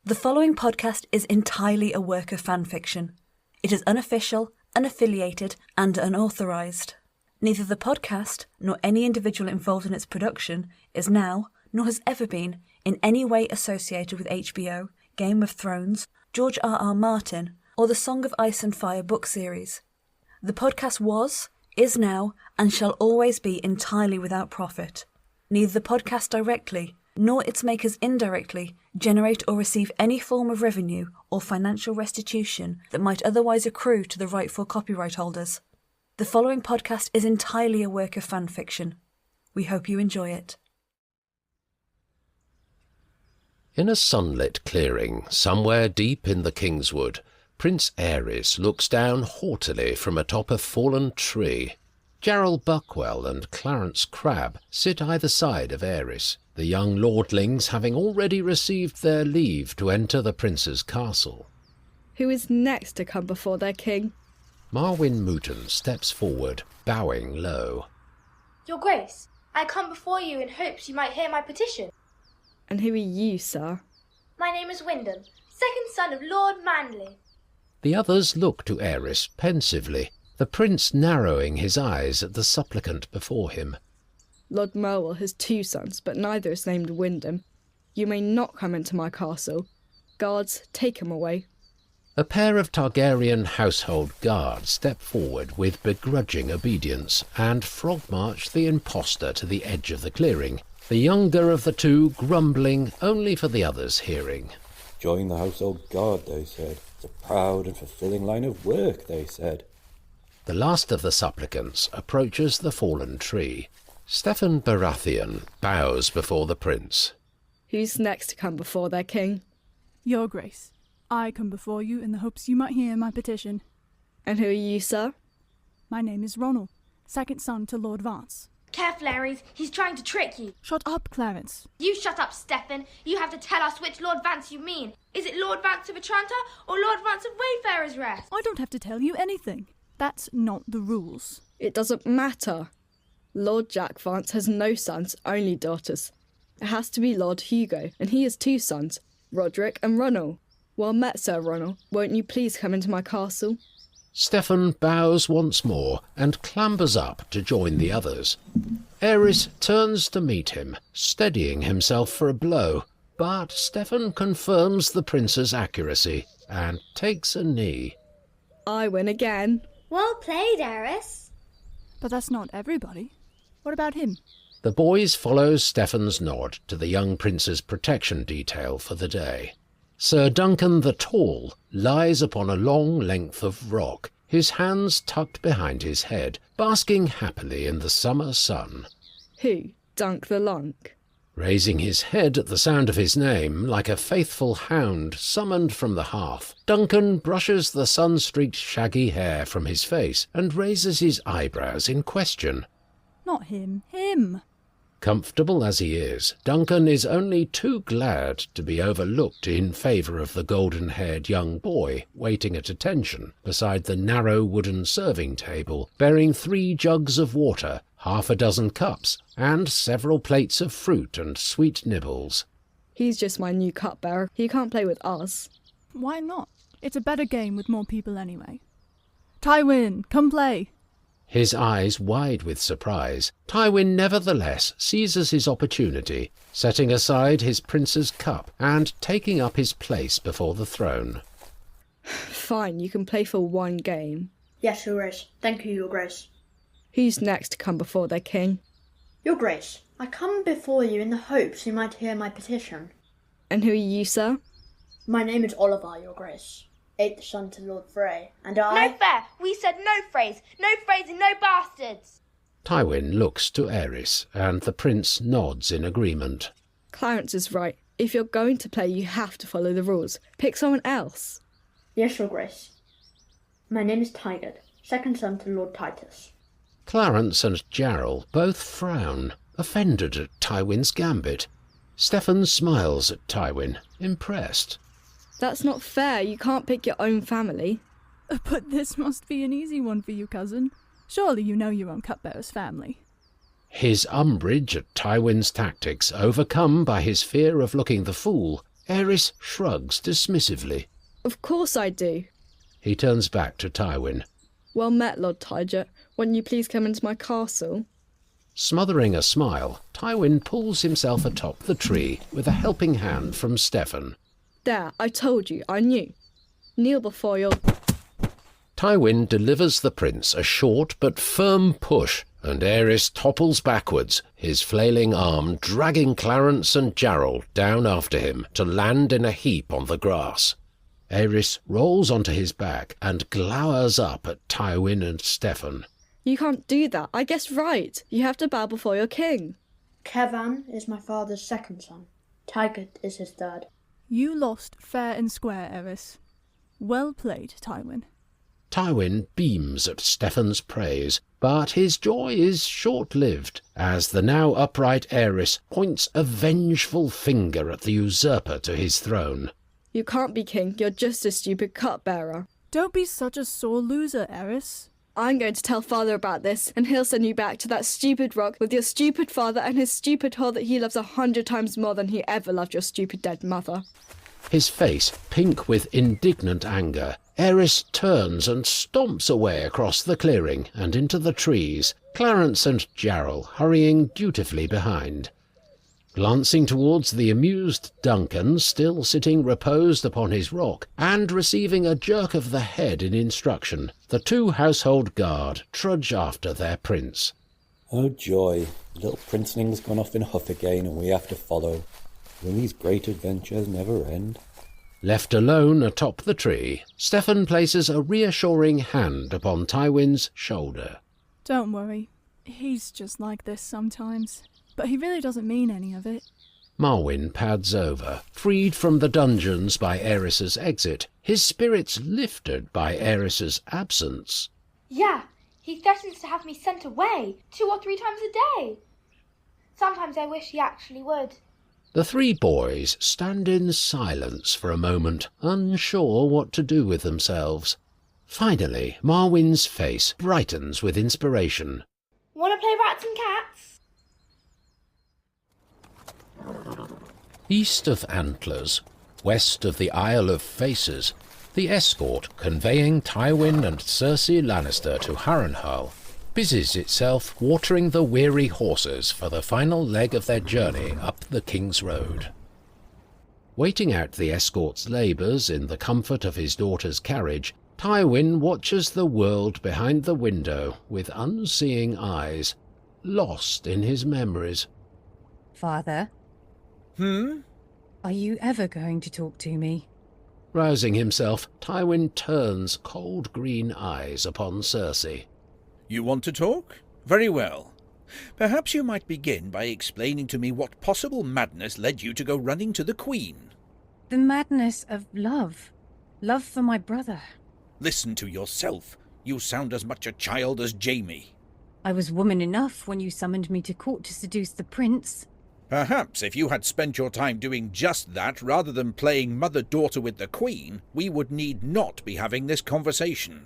The following podcast is entirely a work of fan fiction. It is unofficial, unaffiliated, and unauthorised. Neither the podcast nor any individual involved in its production is now, nor has ever been, in any way associated with HBO, Game of Thrones, George R.R. Martin, or the Song of Ice and Fire book series. The podcast was, is now, and shall always be entirely without profit. Neither the podcast directly, nor its makers indirectly, generate or receive any form of revenue or financial restitution that might otherwise accrue to the rightful copyright holders. The following podcast is entirely a work of fan fiction. We hope you enjoy it. In a sunlit clearing, somewhere deep in the Kingswood, Prince Aerys looks down haughtily from atop a fallen tree. Gerald Buckwell and Clarence Crabb sit either side of Aerys, the young lordlings having already received their leave to enter the prince's castle. Who is next to come before their king? Marwyn Mooton steps forward, bowing low. Your Grace, I come before you in hopes you might hear my petition. And who are you, sir? My name is Wyndham, second son of Lord Manley. The others look to Aerys pensively, the prince narrowing his eyes at the supplicant before him. Lord Merwell has 2 sons, but neither is named Wyndham. You may not come into my castle. Guards, take him away. A pair of Targaryen household guards step forward with begrudging obedience and frog-march the impostor to the edge of the clearing, the younger of the two grumbling only for the others' hearing. Join the household guard, they said. It's a proud and fulfilling line of work, they said. The last of the supplicants approaches the fallen tree. Steffon Baratheon bows before the prince. Who's next to come before their king? Your Grace, I come before you in the hopes you might hear my petition. And who are you, sir? My name is Ronald, second son to Lord Vance. Careful, Aerys, he's trying to trick you. Shut up, Clarence. You shut up, Steffon. You have to tell us which Lord Vance you mean. Is it Lord Vance of Atranta or Lord Vance of Wayfarer's Rest? I don't have to tell you anything. That's not the rules. It doesn't matter. Lord Jack Vance has no sons, only daughters. It has to be Lord Hugo, and he has 2 sons, Roderick and Ronald. Well met, Sir Ronald. Won't you please come into my castle? Steffon bows once more and clambers up to join the others. Aerys turns to meet him, steadying himself for a blow, but Steffon confirms the prince's accuracy and takes a knee. I win again. Well played, Aerys. But that's not everybody. What about him? The boys follow Steffon's nod to the young prince's protection detail for the day. Sir Duncan the Tall lies upon a long length of rock, his hands tucked behind his head, basking happily in the summer sun. Who? Dunk the Lunk? Raising his head at the sound of his name, like a faithful hound summoned from the hearth, Duncan brushes the sun-streaked shaggy hair from his face and raises his eyebrows in question. Not him. Him. Comfortable as he is, Duncan is only too glad to be overlooked in favour of the golden-haired young boy waiting at attention beside the narrow wooden serving table, bearing 3 jugs of water, half a dozen cups, and several plates of fruit and sweet nibbles. He's just my new cupbearer. He can't play with us. Why not? It's a better game with more people anyway. Tywin, come play. His eyes wide with surprise, Tywin nevertheless seizes his opportunity, setting aside his prince's cup and taking up his place before the throne. Fine, you can play for 1 game. Yes, Your Grace. Thank you, Your Grace. Who's next to come before their king? Your Grace, I come before you in the hopes you might hear my petition. And who are you, sir? My name is Oliver, Your Grace, 8th son to Lord Frey, and I... No fair! We said no phrase and no bastards! Tywin looks to Aerys, and the prince nods in agreement. Clarence is right. If you're going to play, you have to follow the rules. Pick someone else. Yes, Your Grace. My name is Tygert, second son to Lord Titus. Clarence and Jarl both frown, offended at Tywin's gambit. Steffon smiles at Tywin, impressed. That's not fair. You can't pick your own family. But this must be an easy one for you, cousin. Surely you know your own cupbearer's family. His umbrage at Tywin's tactics overcome by his fear of looking the fool, Aerys shrugs dismissively. Of course I do. He turns back to Tywin. Well met, Lord Tyger. Won't you please come into my castle? Smothering a smile, Tywin pulls himself atop the tree with a helping hand from Steffon. There, I told you, I knew. Kneel before your... Tywin delivers the prince a short but firm push, and Aerys topples backwards, his flailing arm dragging Clarence and Jarl down after him to land in a heap on the grass. Aerys rolls onto his back and glowers up at Tywin and Steffon. You can't do that. I guessed right. You have to bow before your king. Kevan is my father's second son. Tygert is his third. You lost fair and square, Aerys. Well played, Tywin. Tywin beams at Steffon's praise, but his joy is short-lived, as the now upright Aerys points a vengeful finger at the usurper to his throne. You can't be king. You're just a stupid cupbearer. Don't be such a sore loser, Aerys. I'm going to tell father about this, and he'll send you back to that stupid rock with your stupid father and his stupid whore that he loves 100 times more than he ever loved your stupid dead mother. His face pink with indignant anger, Aerys turns and stomps away across the clearing and into the trees, Clarence and Jarl hurrying dutifully behind. Glancing towards the amused Duncan, still sitting reposed upon his rock, and receiving a jerk of the head in instruction, the two household guard trudge after their prince. Oh joy, the little princeling's gone off in a huff again and we have to follow. Will these great adventures never end? Left alone atop the tree, Steffon places a reassuring hand upon Tywin's shoulder. Don't worry. He's just like this sometimes. But he really doesn't mean any of it. Marwyn pads over, freed from the dungeons by Aerys's exit, his spirits lifted by Aerys's absence. Yeah, he threatens to have me sent away 2 or 3 times a day. Sometimes I wish he actually would. The three boys stand in silence for a moment, unsure what to do with themselves. Finally, Marwyn's face brightens with inspiration. Want to play rats and cats? East of Antlers, west of the Isle of Faces, the escort conveying Tywin and Cersei Lannister to Harrenhal busies itself watering the weary horses for the final leg of their journey up the King's Road. Waiting out the escort's labours in the comfort of his daughter's carriage, Tywin watches the world behind the window with unseeing eyes, lost in his memories. Father? Are you ever going to talk to me? Rousing himself, Tywin turns cold green eyes upon Cersei. You want to talk? Very well. Perhaps you might begin by explaining to me what possible madness led you to go running to the Queen. The madness of love. Love for my brother. Listen to yourself. You sound as much a child as Jaime. I was woman enough when you summoned me to court to seduce the prince. Perhaps if you had spent your time doing just that rather than playing mother-daughter with the Queen, we would need not be having this conversation.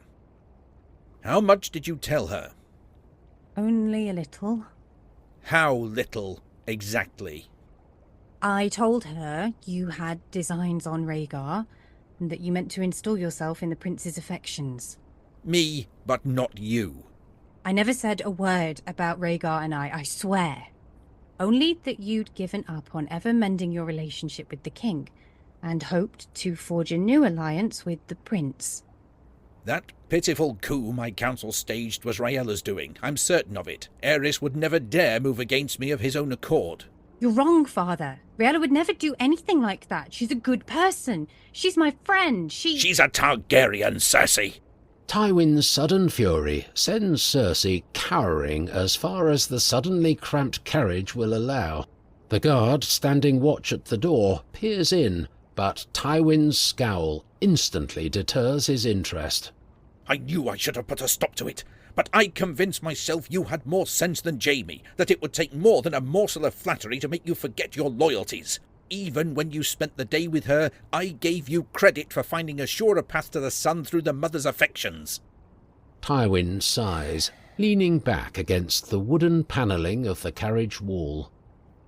How much did you tell her? Only a little. How little, exactly? I told her you had designs on Rhaegar, and that you meant to install yourself in the prince's affections. Me, but not you. I never said a word about Rhaegar and I swear. Only that you'd given up on ever mending your relationship with the king, and hoped to forge a new alliance with the prince. That pitiful coup my council staged was Rhaella's doing. I'm certain of it. Aerys would never dare move against me of his own accord. You're wrong, Father. Rhaella would never do anything like that. She's a good person. She's my friend. She's a Targaryen, Cersei. Tywin's sudden fury sends Cersei cowering as far as the suddenly cramped carriage will allow. The guard standing watch at the door peers in, but Tywin's scowl instantly deters his interest. I knew I should have put a stop to it, but I convinced myself you had more sense than Jaime, that it would take more than a morsel of flattery to make you forget your loyalties. Even when you spent the day with her, I gave you credit for finding a surer path to the sun through the mother's affections. Tywin sighs, leaning back against the wooden panelling of the carriage wall.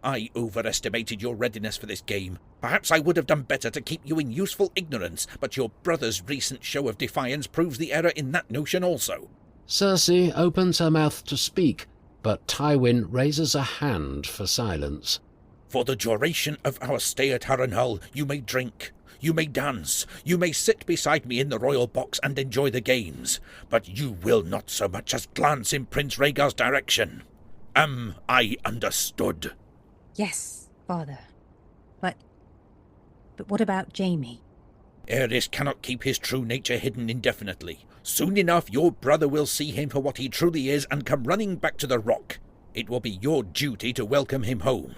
I overestimated your readiness for this game. Perhaps I would have done better to keep you in useful ignorance, but your brother's recent show of defiance proves the error in that notion also. Cersei opens her mouth to speak, but Tywin raises a hand for silence. For the duration of our stay at Harrenhal, you may drink, you may dance, you may sit beside me in the royal box and enjoy the games, but you will not so much as glance in Prince Rhaegar's direction. Am I understood? Yes, father. But what about Jaime? Aerys cannot keep his true nature hidden indefinitely. Soon enough your brother will see him for what he truly is and come running back to the Rock. It will be your duty to welcome him home.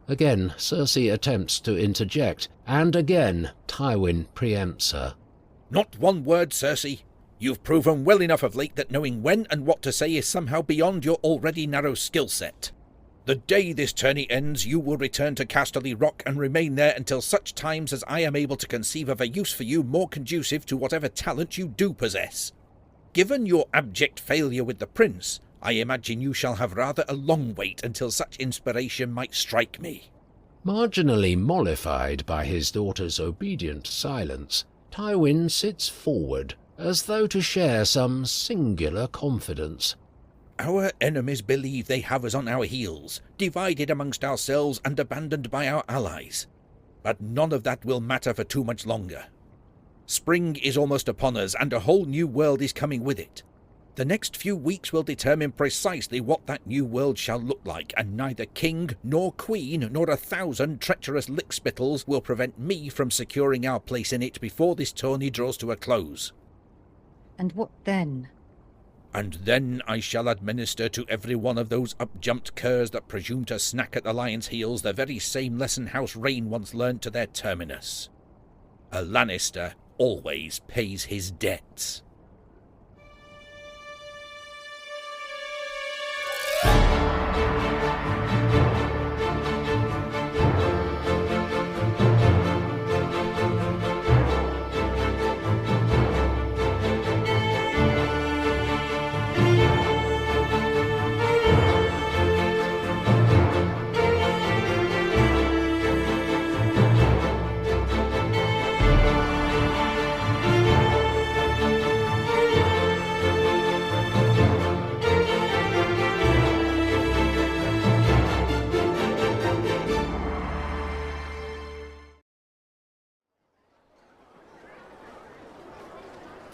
Again, Cersei attempts to interject, and again, Tywin preempts her. Not one word, Cersei. You've proven well enough of late that knowing when and what to say is somehow beyond your already narrow skill set. The day this tourney ends, you will return to Casterly Rock and remain there until such times as I am able to conceive of a use for you more conducive to whatever talent you do possess. Given your abject failure with the prince, I imagine you shall have rather a long wait until such inspiration might strike me. Marginally mollified by his daughter's obedient silence, Tywin sits forward, as though to share some singular confidence. Our enemies believe they have us on our heels, divided amongst ourselves and abandoned by our allies. But none of that will matter for too much longer. Spring is almost upon us, and a whole new world is coming with it. The next few weeks will determine precisely what that new world shall look like, and neither king, nor queen, nor 1,000 treacherous lickspittles will prevent me from securing our place in it before this tourney draws to a close. And what then? And then I shall administer to every one of those up-jumped curs that presume to snack at the lion's heels the very same lesson House Rain once learnt to their terminus. A Lannister always pays his debts.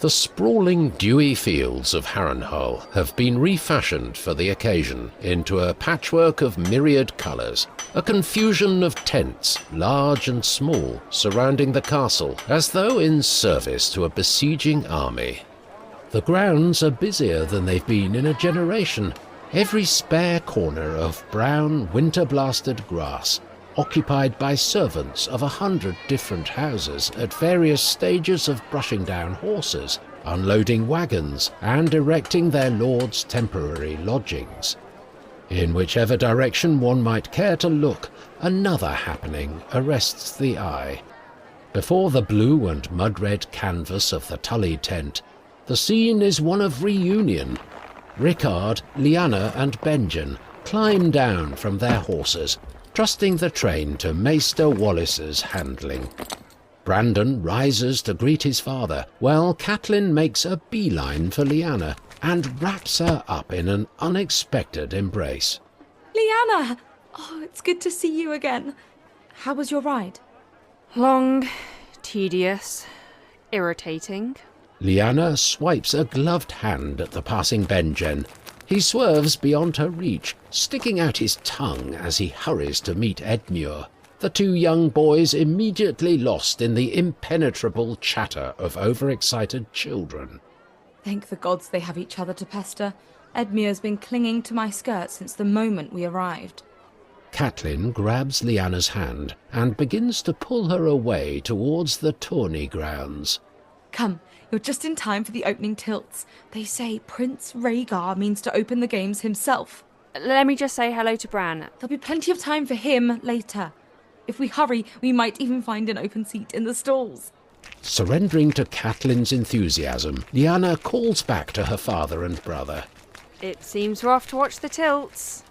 The sprawling, dewy fields of Harrenhal have been refashioned for the occasion into a patchwork of myriad colours, a confusion of tents, large and small, surrounding the castle, as though in service to a besieging army. The grounds are busier than they've been in a generation, every spare corner of brown, winter-blasted grass, occupied by servants of 100 different houses at various stages of brushing down horses, unloading wagons, and erecting their lords' temporary lodgings. In whichever direction one might care to look, another happening arrests the eye. Before the blue and mud-red canvas of the Tully tent, the scene is one of reunion. Rickard, Lyanna and Benjen climb down from their horses, trusting the train to Maester Wallace's handling. Brandon rises to greet his father, while Catelyn makes a beeline for Lyanna and wraps her up in an unexpected embrace. Lyanna! Oh, it's good to see you again. How was your ride? Long, tedious, irritating. Lyanna swipes a gloved hand at the passing Benjen. He swerves beyond her reach, sticking out his tongue as he hurries to meet Edmure. The two young boys immediately lost in the impenetrable chatter of overexcited children. Thank the gods they have each other to pester. Edmure's been clinging to my skirt since the moment we arrived. Catelyn grabs Lyanna's hand and begins to pull her away towards the tourney grounds. Come, you're just in time for the opening tilts. They say Prince Rhaegar means to open the games himself. Let me just say hello to Bran. There'll be plenty of time for him later. If we hurry, we might even find an open seat in the stalls. Surrendering to Catelyn's enthusiasm, Lyanna calls back to her father and brother. It seems we're off to watch the tilts.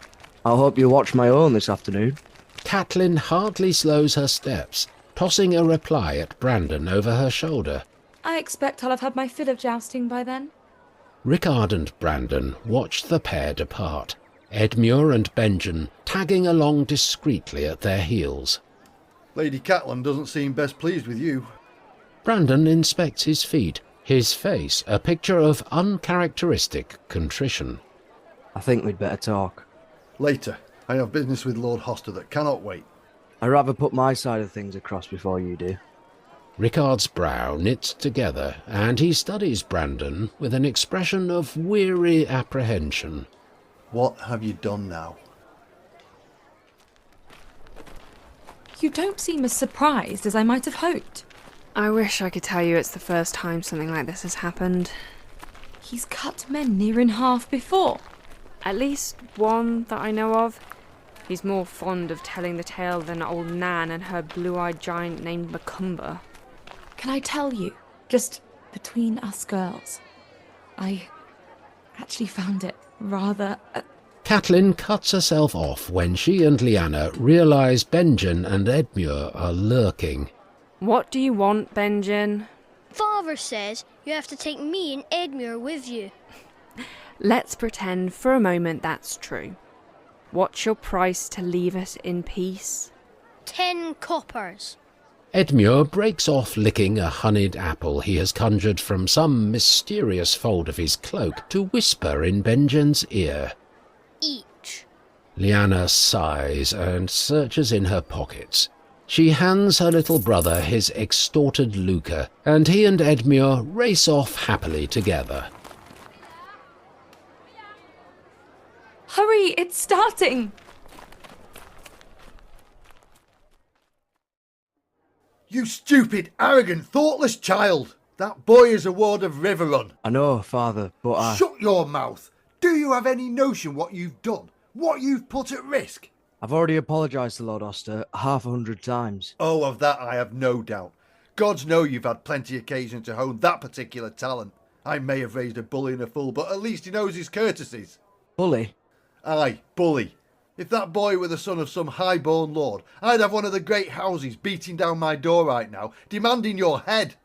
I hope you watch my own this afternoon. Catelyn hardly slows her steps, tossing a reply at Brandon over her shoulder. I expect I'll have had my fill of jousting by then. Rickard and Brandon watch the pair depart, Edmure and Benjen tagging along discreetly at their heels. Lady Catelyn doesn't seem best pleased with you. Brandon inspects his feet, his face a picture of uncharacteristic contrition. I think we'd better talk. Later. I have business with Lord Hoster that cannot wait. I'd rather put my side of things across before you do. Rickard's brow knits together, and he studies Brandon with an expression of weary apprehension. What have you done now? You don't seem as surprised as I might have hoped. I wish I could tell you it's the first time something like this has happened. He's cut men near in half before. At least one that I know of. He's more fond of telling the tale than old Nan and her blue-eyed giant named Macumber. Can I tell you, just between us girls, I actually found it rather... Catelyn cuts herself off when she and Lyanna realise Benjen and Edmure are lurking. What do you want, Benjen? Father says you have to take me and Edmure with you. Let's pretend for a moment that's true. What's your price to leave us in peace? 10 coppers. Edmure breaks off licking a honeyed apple he has conjured from some mysterious fold of his cloak to whisper in Benjen's ear. Each. Lyanna sighs and searches in her pockets. She hands her little brother his extorted lucre, and he and Edmure race off happily together. Hurry, it's starting! You stupid, arrogant, thoughtless child! That boy is a ward of Riverrun. I know, Father, but I... Shut your mouth! Do you have any notion what you've done? What you've put at risk? I've already apologised to Lord Hoster 100 times. Oh, of that I have no doubt. Gods know you've had plenty occasion to hone that particular talent. I may have raised a bully and a fool, but at least he knows his courtesies. Bully? Aye, bully. If that boy were the son of some high-born lord, I'd have one of the great houses beating down my door right now, demanding your head.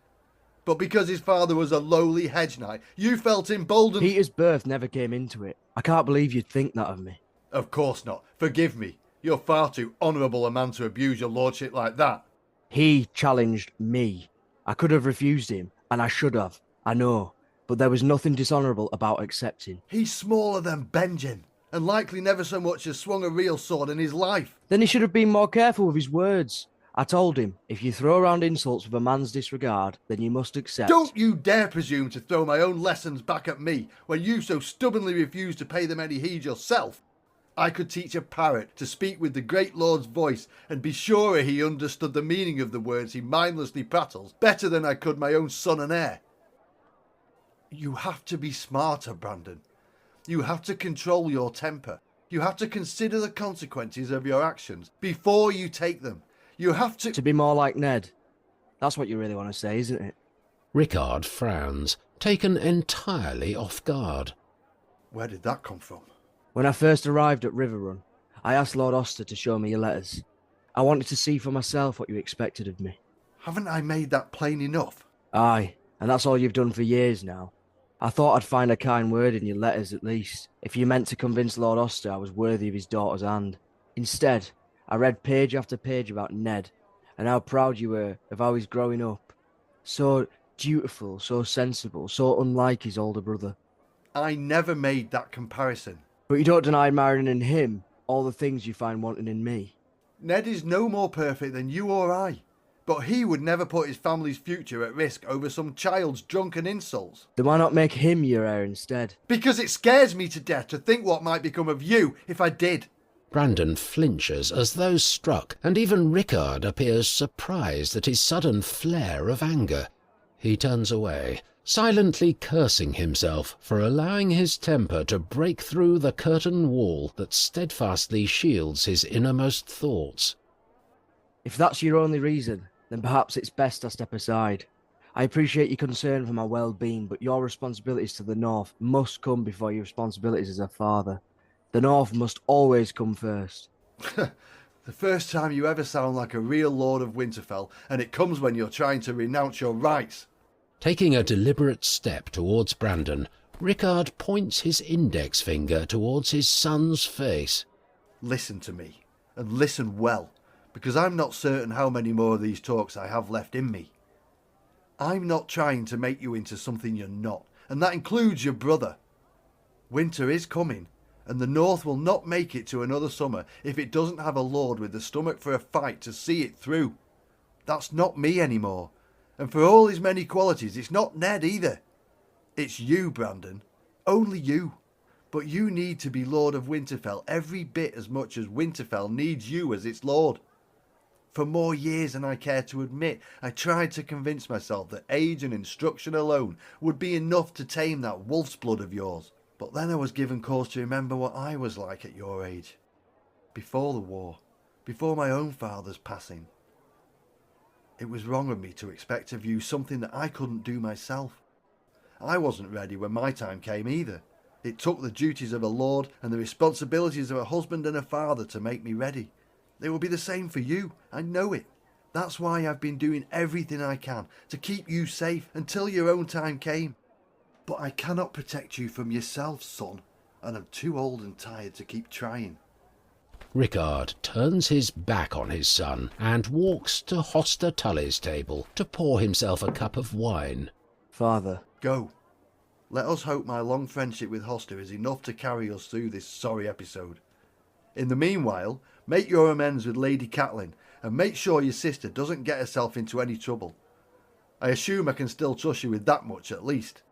But because his father was a lowly hedge knight, you felt emboldened... Peter's birth never came into it. I can't believe you'd think that of me. Of course not. Forgive me. You're far too honourable a man to abuse your lordship like that. He challenged me. I could have refused him, and I should have. I know. But there was nothing dishonourable about accepting. He's smaller than Benjen, and likely never so much as swung a real sword in his life. Then he should have been more careful with his words. I told him, if you throw around insults with a man's disregard, then you must accept. Don't you dare presume to throw my own lessons back at me when you so stubbornly refuse to pay them any heed yourself. I could teach a parrot to speak with the great lord's voice and be sure he understood the meaning of the words he mindlessly prattles better than I could my own son and heir. You have to be smarter, Brandon. You have to control your temper. You have to consider the consequences of your actions before you take them. You have to... To be more like Ned. That's what you really want to say, isn't it? Rickard frowns, taken entirely off guard. Where did that come from? When I first arrived at Riverrun, I asked Lord Hoster to show me your letters. I wanted to see for myself what you expected of me. Haven't I made that plain enough? Aye, and that's all you've done for years now. I thought I'd find a kind word in your letters at least, if you meant to convince Lord Hoster I was worthy of his daughter's hand. Instead, I read page after page about Ned, and how proud you were of how he's growing up. So dutiful, so sensible, so unlike his older brother. I never made that comparison. But you don't deny admiring in him all the things you find wanting in me. Ned is no more perfect than you or I, but he would never put his family's future at risk over some child's drunken insults. Then why not make him your heir instead? Because it scares me to death to think what might become of you if I did. Brandon flinches as though struck, and even Rickard appears surprised at his sudden flare of anger. He turns away, silently cursing himself for allowing his temper to break through the curtain wall that steadfastly shields his innermost thoughts. If that's your only reason, then perhaps it's best I step aside. I appreciate your concern for my well-being, but your responsibilities to the North must come before your responsibilities as a father. The North must always come first. The first time you ever sound like a real Lord of Winterfell, and it comes when you're trying to renounce your rights. Taking a deliberate step towards Brandon, Rickard points his index finger towards his son's face. Listen to me, and listen well, because I'm not certain how many more of these talks I have left in me. I'm not trying to make you into something you're not, and that includes your brother. Winter is coming, and the North will not make it to another summer if it doesn't have a lord with the stomach for a fight to see it through. That's not me anymore, and for all his many qualities, it's not Ned either. It's you, Brandon. Only you. But you need to be Lord of Winterfell every bit as much as Winterfell needs you as its Lord. For more years than I care to admit, I tried to convince myself that age and instruction alone would be enough to tame that wolf's blood of yours. But then I was given cause to remember what I was like at your age. Before the war. Before my own father's passing. It was wrong of me to expect of you something that I couldn't do myself. I wasn't ready when my time came either. It took the duties of a lord and the responsibilities of a husband and a father to make me ready. It will be the same for you, I know it. That's why I've been doing everything I can to keep you safe until your own time came. But I cannot protect you from yourself, son, and I'm too old and tired to keep trying. Rickard turns his back on his son and walks to Hoster Tully's table to pour himself a cup of wine. Father. Go. Let us hope my long friendship with Hoster is enough to carry us through this sorry episode. In the meanwhile, make your amends with Lady Catelyn and make sure your sister doesn't get herself into any trouble. I assume I can still trust you with that much at least.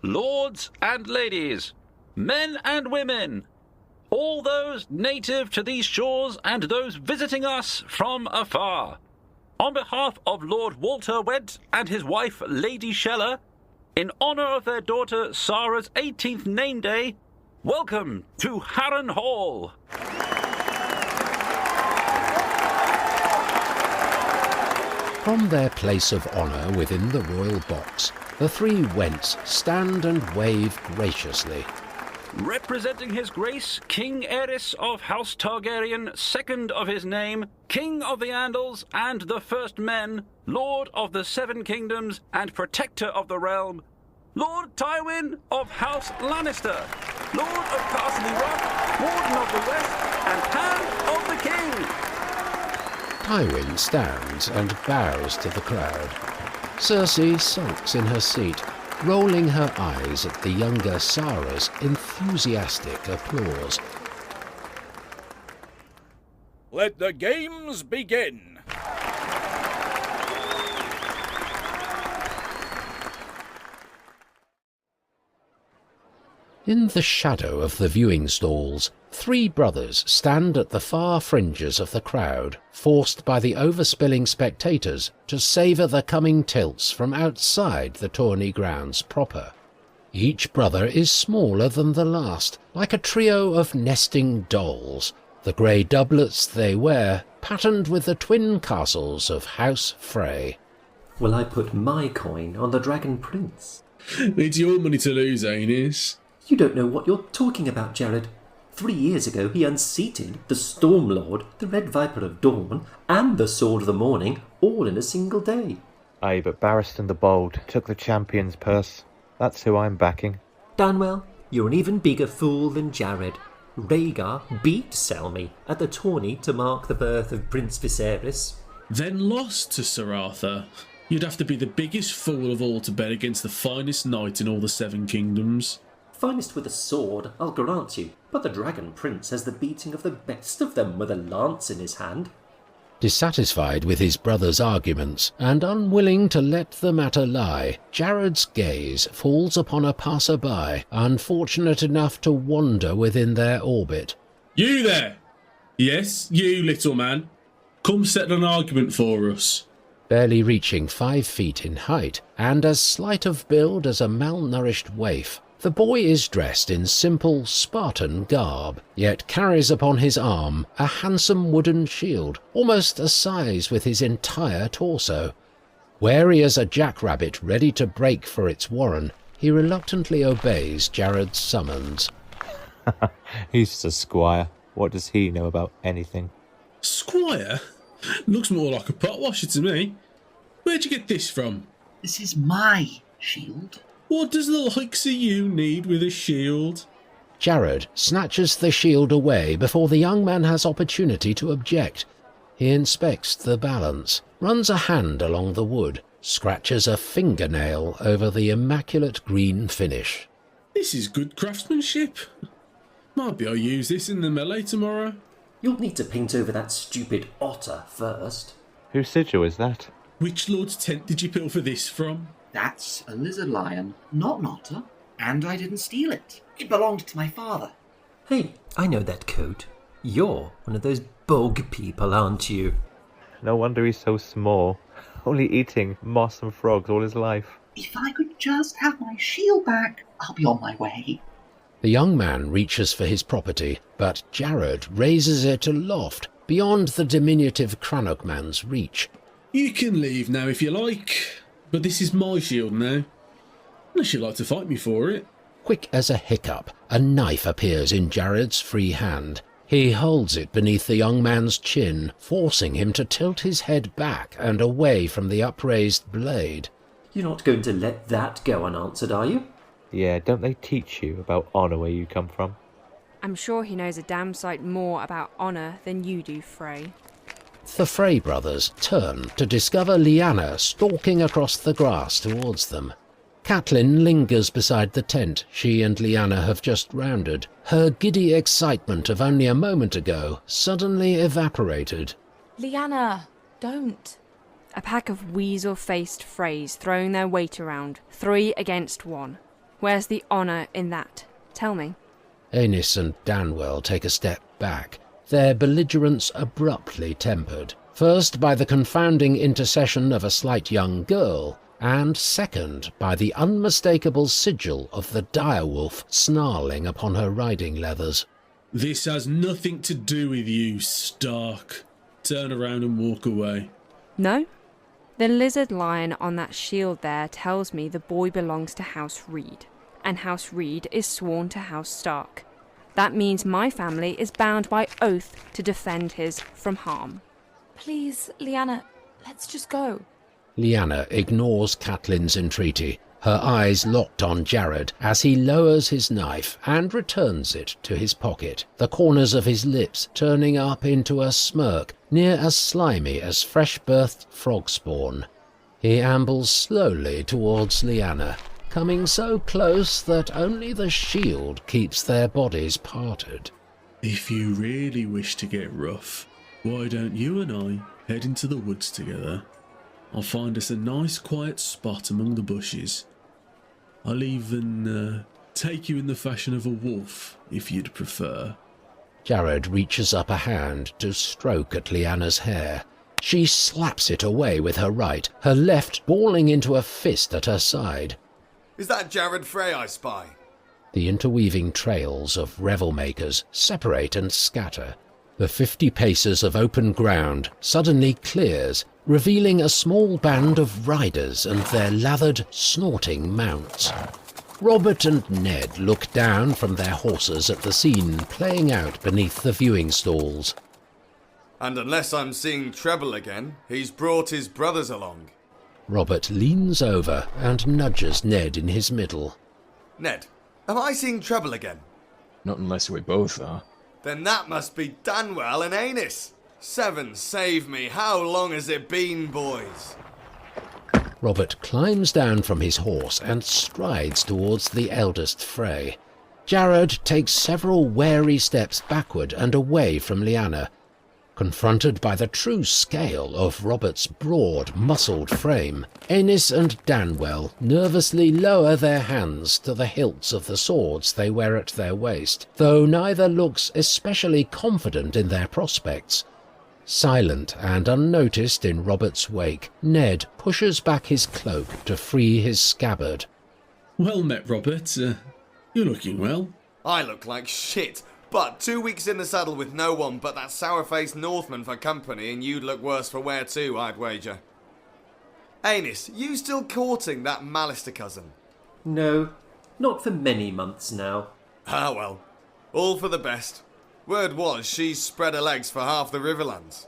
Lords and ladies, men and women, all those native to these shores and those visiting us from afar, on behalf of Lord Walter Went and his wife Lady Sheller, in honour of their daughter Sarah's 18th name day, welcome to Harren Hall. From their place of honour within the royal box, the three Wents stand and wave graciously. Representing His Grace, King Aerys of House Targaryen, second of his name, King of the Andals and the First Men, Lord of the Seven Kingdoms and Protector of the Realm, Lord Tywin of House Lannister, Lord of Castle Rock, Warden of the West, and Hand of the King. Tywin stands and bows to the crowd. Cersei sulks in her seat, rolling her eyes at the younger Sarah's enthusiastic applause. Let the games begin! In the shadow of the viewing stalls, three brothers stand at the far fringes of the crowd, forced by the overspilling spectators to savour the coming tilts from outside the tourney grounds proper. Each brother is smaller than the last, like a trio of nesting dolls, the grey doublets they wear patterned with the twin castles of House Frey. Will I put my coin on the Dragon Prince? It's your money to lose, Aenys. You don't know what you're talking about, Jared. 3 years ago he unseated the Storm Lord, the Red Viper of Dawn, and the Sword of the Morning, all in a single day. Aye, but Barristan the Bold took the champion's purse. That's who I'm backing. Danwell, you're an even bigger fool than Jared. Rhaegar beat Selmy at the tourney to mark the birth of Prince Viserys. Then lost to Sir Arthur. You'd have to be the biggest fool of all to bet against the finest knight in all the Seven Kingdoms. Finest with a sword, I'll grant you, but the Dragon Prince has the beating of the best of them with a lance in his hand. Dissatisfied with his brother's arguments, and unwilling to let the matter lie, Jared's gaze falls upon a passer-by, unfortunate enough to wander within their orbit. You there! Yes, you, little man. Come settle an argument for us. Barely reaching 5 feet in height, and as slight of build as a malnourished waif, the boy is dressed in simple Spartan garb, yet carries upon his arm a handsome wooden shield, almost a size with his entire torso. Wary as a jackrabbit ready to break for its warren, he reluctantly obeys Jared's summons. He's just a squire. What does he know about anything? Squire? Looks more like a pot washer to me. Where'd you get this from? This is my shield. What does the likes of you need with a shield? Jared snatches the shield away before the young man has opportunity to object. He inspects the balance, runs a hand along the wood, scratches a fingernail over the immaculate green finish. This is good craftsmanship. Maybe I'll use this in the melee tomorrow. You'll need to paint over that stupid otter first. Whose sigil is that? Which lord's tent did you pilfer this from? That's a lizard lion, not an otter, and I didn't steal it. It belonged to my father. Hey, I know that coat. You're one of those bog people, aren't you? No wonder he's so small. Only eating moss and frogs all his life. If I could just have my shield back, I'll be on my way. The young man reaches for his property, but Jared raises it aloft, beyond the diminutive Crannock man's reach. You can leave now if you like, but this is my shield now. Unless you'd like to fight me for it. Quick as a hiccup, a knife appears in Jared's free hand. He holds it beneath the young man's chin, forcing him to tilt his head back and away from the upraised blade. You're not going to let that go unanswered, are you? Yeah, don't they teach you about honour where you come from? I'm sure he knows a damn sight more about honour than you do, Frey. The Frey brothers turn to discover Lyanna stalking across the grass towards them. Catelyn lingers beside the tent she and Lyanna have just rounded. Her giddy excitement of only a moment ago suddenly evaporated. Lyanna, don't. A pack of weasel-faced Freys throwing their weight around, 3 against 1. Where's the honour in that? Tell me. Aenys and Danwell take a step back, their belligerence abruptly tempered, first by the confounding intercession of a slight young girl, and second by the unmistakable sigil of the direwolf snarling upon her riding leathers. This has nothing to do with you, Stark. Turn around and walk away. No? The lizard lion on that shield there tells me the boy belongs to House Reed, and House Reed is sworn to House Stark. That means my family is bound by oath to defend his from harm. Please, Lyanna, let's just go. Lyanna ignores Catelyn's entreaty, her eyes locked on Jared as he lowers his knife and returns it to his pocket, the corners of his lips turning up into a smirk near as slimy as fresh-birthed frog spawn. He ambles slowly towards Lyanna, coming so close that only the shield keeps their bodies parted. If you really wish to get rough, why don't you and I head into the woods together? I'll find us a nice quiet spot among the bushes. I'll even take you in the fashion of a wolf, if you'd prefer. Jared reaches up a hand to stroke at Lyanna's hair. She slaps it away with her right, her left balling into a fist at her side. Is that Jared Frey I spy? The interweaving trails of revel-makers separate and scatter. The 50 paces of open ground suddenly clears, revealing a small band of riders and their lathered, snorting mounts. Robert and Ned look down from their horses at the scene playing out beneath the viewing stalls. And unless I'm seeing Treble again, he's brought his brothers along. Robert leans over and nudges Ned in his middle. Ned, am I seeing Treble again? Not unless we both are. Then that must be Danwell and Aenys. 7 save me, how long has it been, boys? Robert climbs down from his horse and strides towards the eldest Frey. Jared takes several wary steps backward and away from Lyanna. Confronted by the true scale of Robert's broad, muscled frame, Aenys and Danwell nervously lower their hands to the hilts of the swords they wear at their waist, though neither looks especially confident in their prospects. Silent and unnoticed in Robert's wake, Ned pushes back his cloak to free his scabbard. Well met, Robert. You're looking well. I look like shit, but 2 weeks in the saddle with no one but that sour-faced Northman for company, and you'd look worse for wear too, I'd wager. Aenys, you still courting that Lannister cousin? No, not for many months now. Ah well, all for the best. Word was she's spread her legs for half the Riverlands.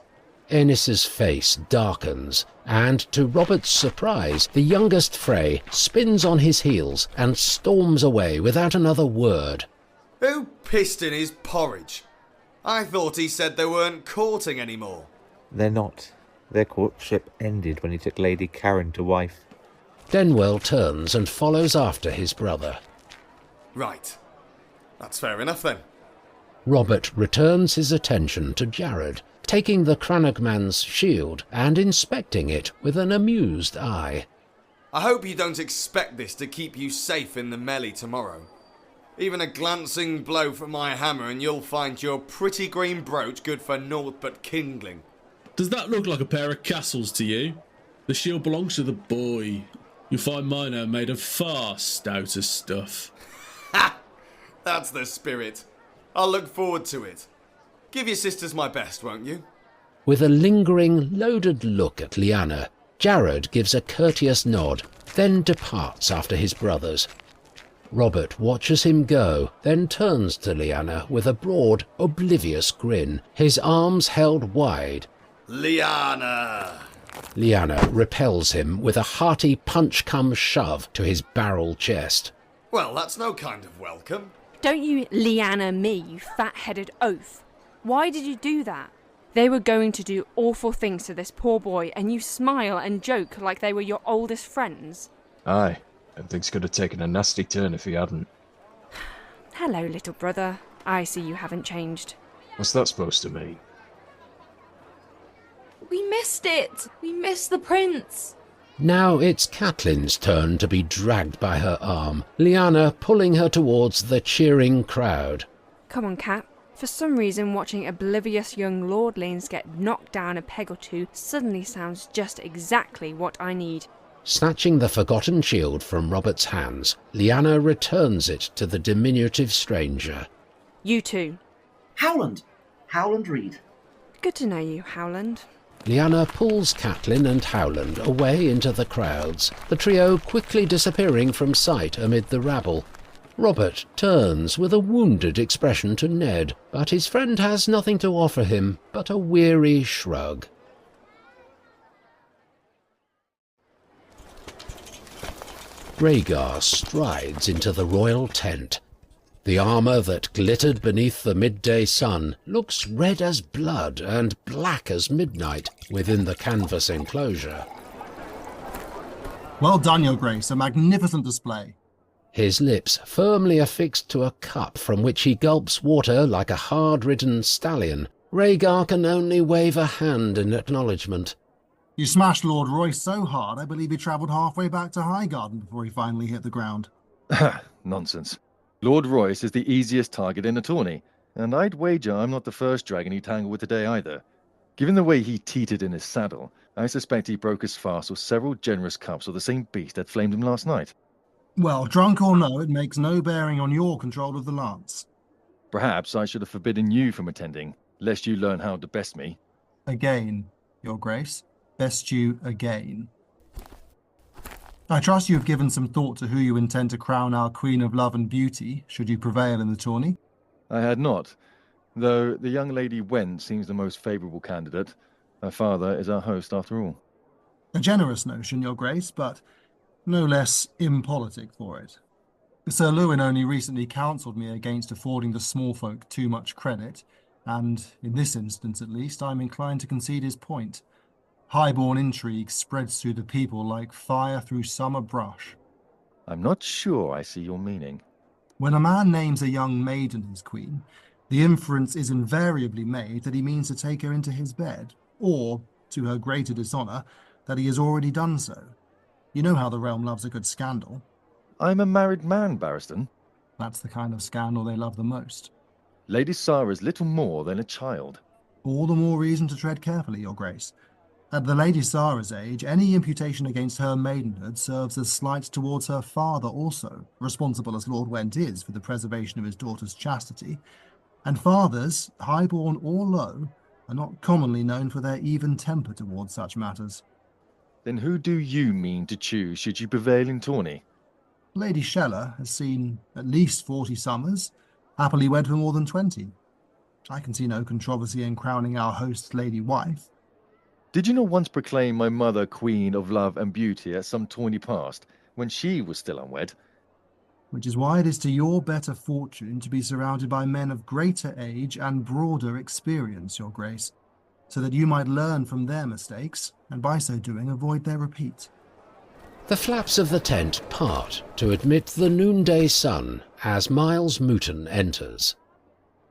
Aenys's face darkens, and to Robert's surprise, the youngest Frey spins on his heels and storms away without another word. Who pissed in his porridge? I thought he said they weren't courting anymore. They're not. Their courtship ended when he took Lady Karen to wife. Denwell turns and follows after his brother. Right. That's fair enough then. Robert returns his attention to Jared, taking the Cranagman's shield and inspecting it with an amused eye. I hope you don't expect this to keep you safe in the melee tomorrow. Even a glancing blow from my hammer and you'll find your pretty green brooch good for naught but kindling. Does that look like a pair of castles to you? The shield belongs to the boy. You'll find mine are made of far stouter stuff. Ha! That's the spirit. I'll look forward to it. Give your sisters my best, won't you? With a lingering, loaded look at Lyanna, Jared gives a courteous nod, then departs after his brothers. Robert watches him go, then turns to Lyanna with a broad, oblivious grin, his arms held wide. Lyanna! Lyanna repels him with a hearty punch-come-shove to his barrel chest. Well, that's no kind of welcome. Don't you Lyanna me, you fat-headed oaf. Why did you do that? They were going to do awful things to this poor boy, and you smile and joke like they were your oldest friends. Aye, and things could have taken a nasty turn if he hadn't. Hello, little brother. I see you haven't changed. What's that supposed to mean? We missed it! We missed the prince! Now it's Catelyn's turn to be dragged by her arm, Lyanna pulling her towards the cheering crowd. Come on, Cat. For some reason, watching oblivious young lordlings get knocked down a peg or two suddenly sounds just exactly what I need. Snatching the forgotten shield from Robert's hands, Lyanna returns it to the diminutive stranger. You too. Howland Reed. Good to know you, Howland. Lyanna pulls Catelyn and Howland away into the crowds, the trio quickly disappearing from sight amid the rabble. Robert turns with a wounded expression to Ned, but his friend has nothing to offer him but a weary shrug. Rhaegar strides into the royal tent. The armour that glittered beneath the midday sun looks red as blood and black as midnight within the canvas enclosure. Well done, Your Grace, a magnificent display. His lips firmly affixed to a cup from which he gulps water like a hard-ridden stallion, Rhaegar can only wave a hand in acknowledgement. You smashed Lord Royce so hard, I believe he travelled halfway back to Highgarden before he finally hit the ground. Nonsense. Lord Royce is the easiest target in a tourney, and I'd wager I'm not the first dragon he tangled with today either. Given the way he teetered in his saddle, I suspect he broke his fast with several generous cups of the same beast that flamed him last night. Well, drunk or no, it makes no bearing on your control of the lance. Perhaps I should have forbidden you from attending, lest you learn how to best me. Again, Your Grace. Best you again. I trust you have given some thought to who you intend to crown our Queen of Love and Beauty, should you prevail in the tourney. I had not, though the young lady Wynn seems the most favourable candidate. Her father is our host after all. A generous notion, Your Grace, but no less impolitic for it. Sir Lewin only recently counselled me against affording the small folk too much credit, and, in this instance at least, I'm inclined to concede his point. Highborn intrigue spreads through the people like fire through summer brush. I'm not sure I see your meaning. When a man names a young maiden his queen, the inference is invariably made that he means to take her into his bed, or, to her greater dishonour, that he has already done so. You know how the realm loves a good scandal. I'm a married man, Barristan. That's the kind of scandal they love the most. Lady Sarah is little more than a child. All the more reason to tread carefully, Your Grace. At the Lady Sarah's age, any imputation against her maidenhood serves as slight towards her father also, responsible as Lord Went is for the preservation of his daughter's chastity. And fathers, highborn or low, are not commonly known for their even temper towards such matters. Then who do you mean to choose should you prevail in tourney? Lady Sheller has seen at least 40 summers, happily wed for more than 20. I can see no controversy in crowning our host's lady wife. Did you not once proclaim my mother queen of love and beauty at some tawny past, when she was still unwed? Which is why it is to your better fortune to be surrounded by men of greater age and broader experience, your grace, so that you might learn from their mistakes, and by so doing avoid their repeat. The flaps of the tent part to admit the noonday sun as Miles Mouton enters.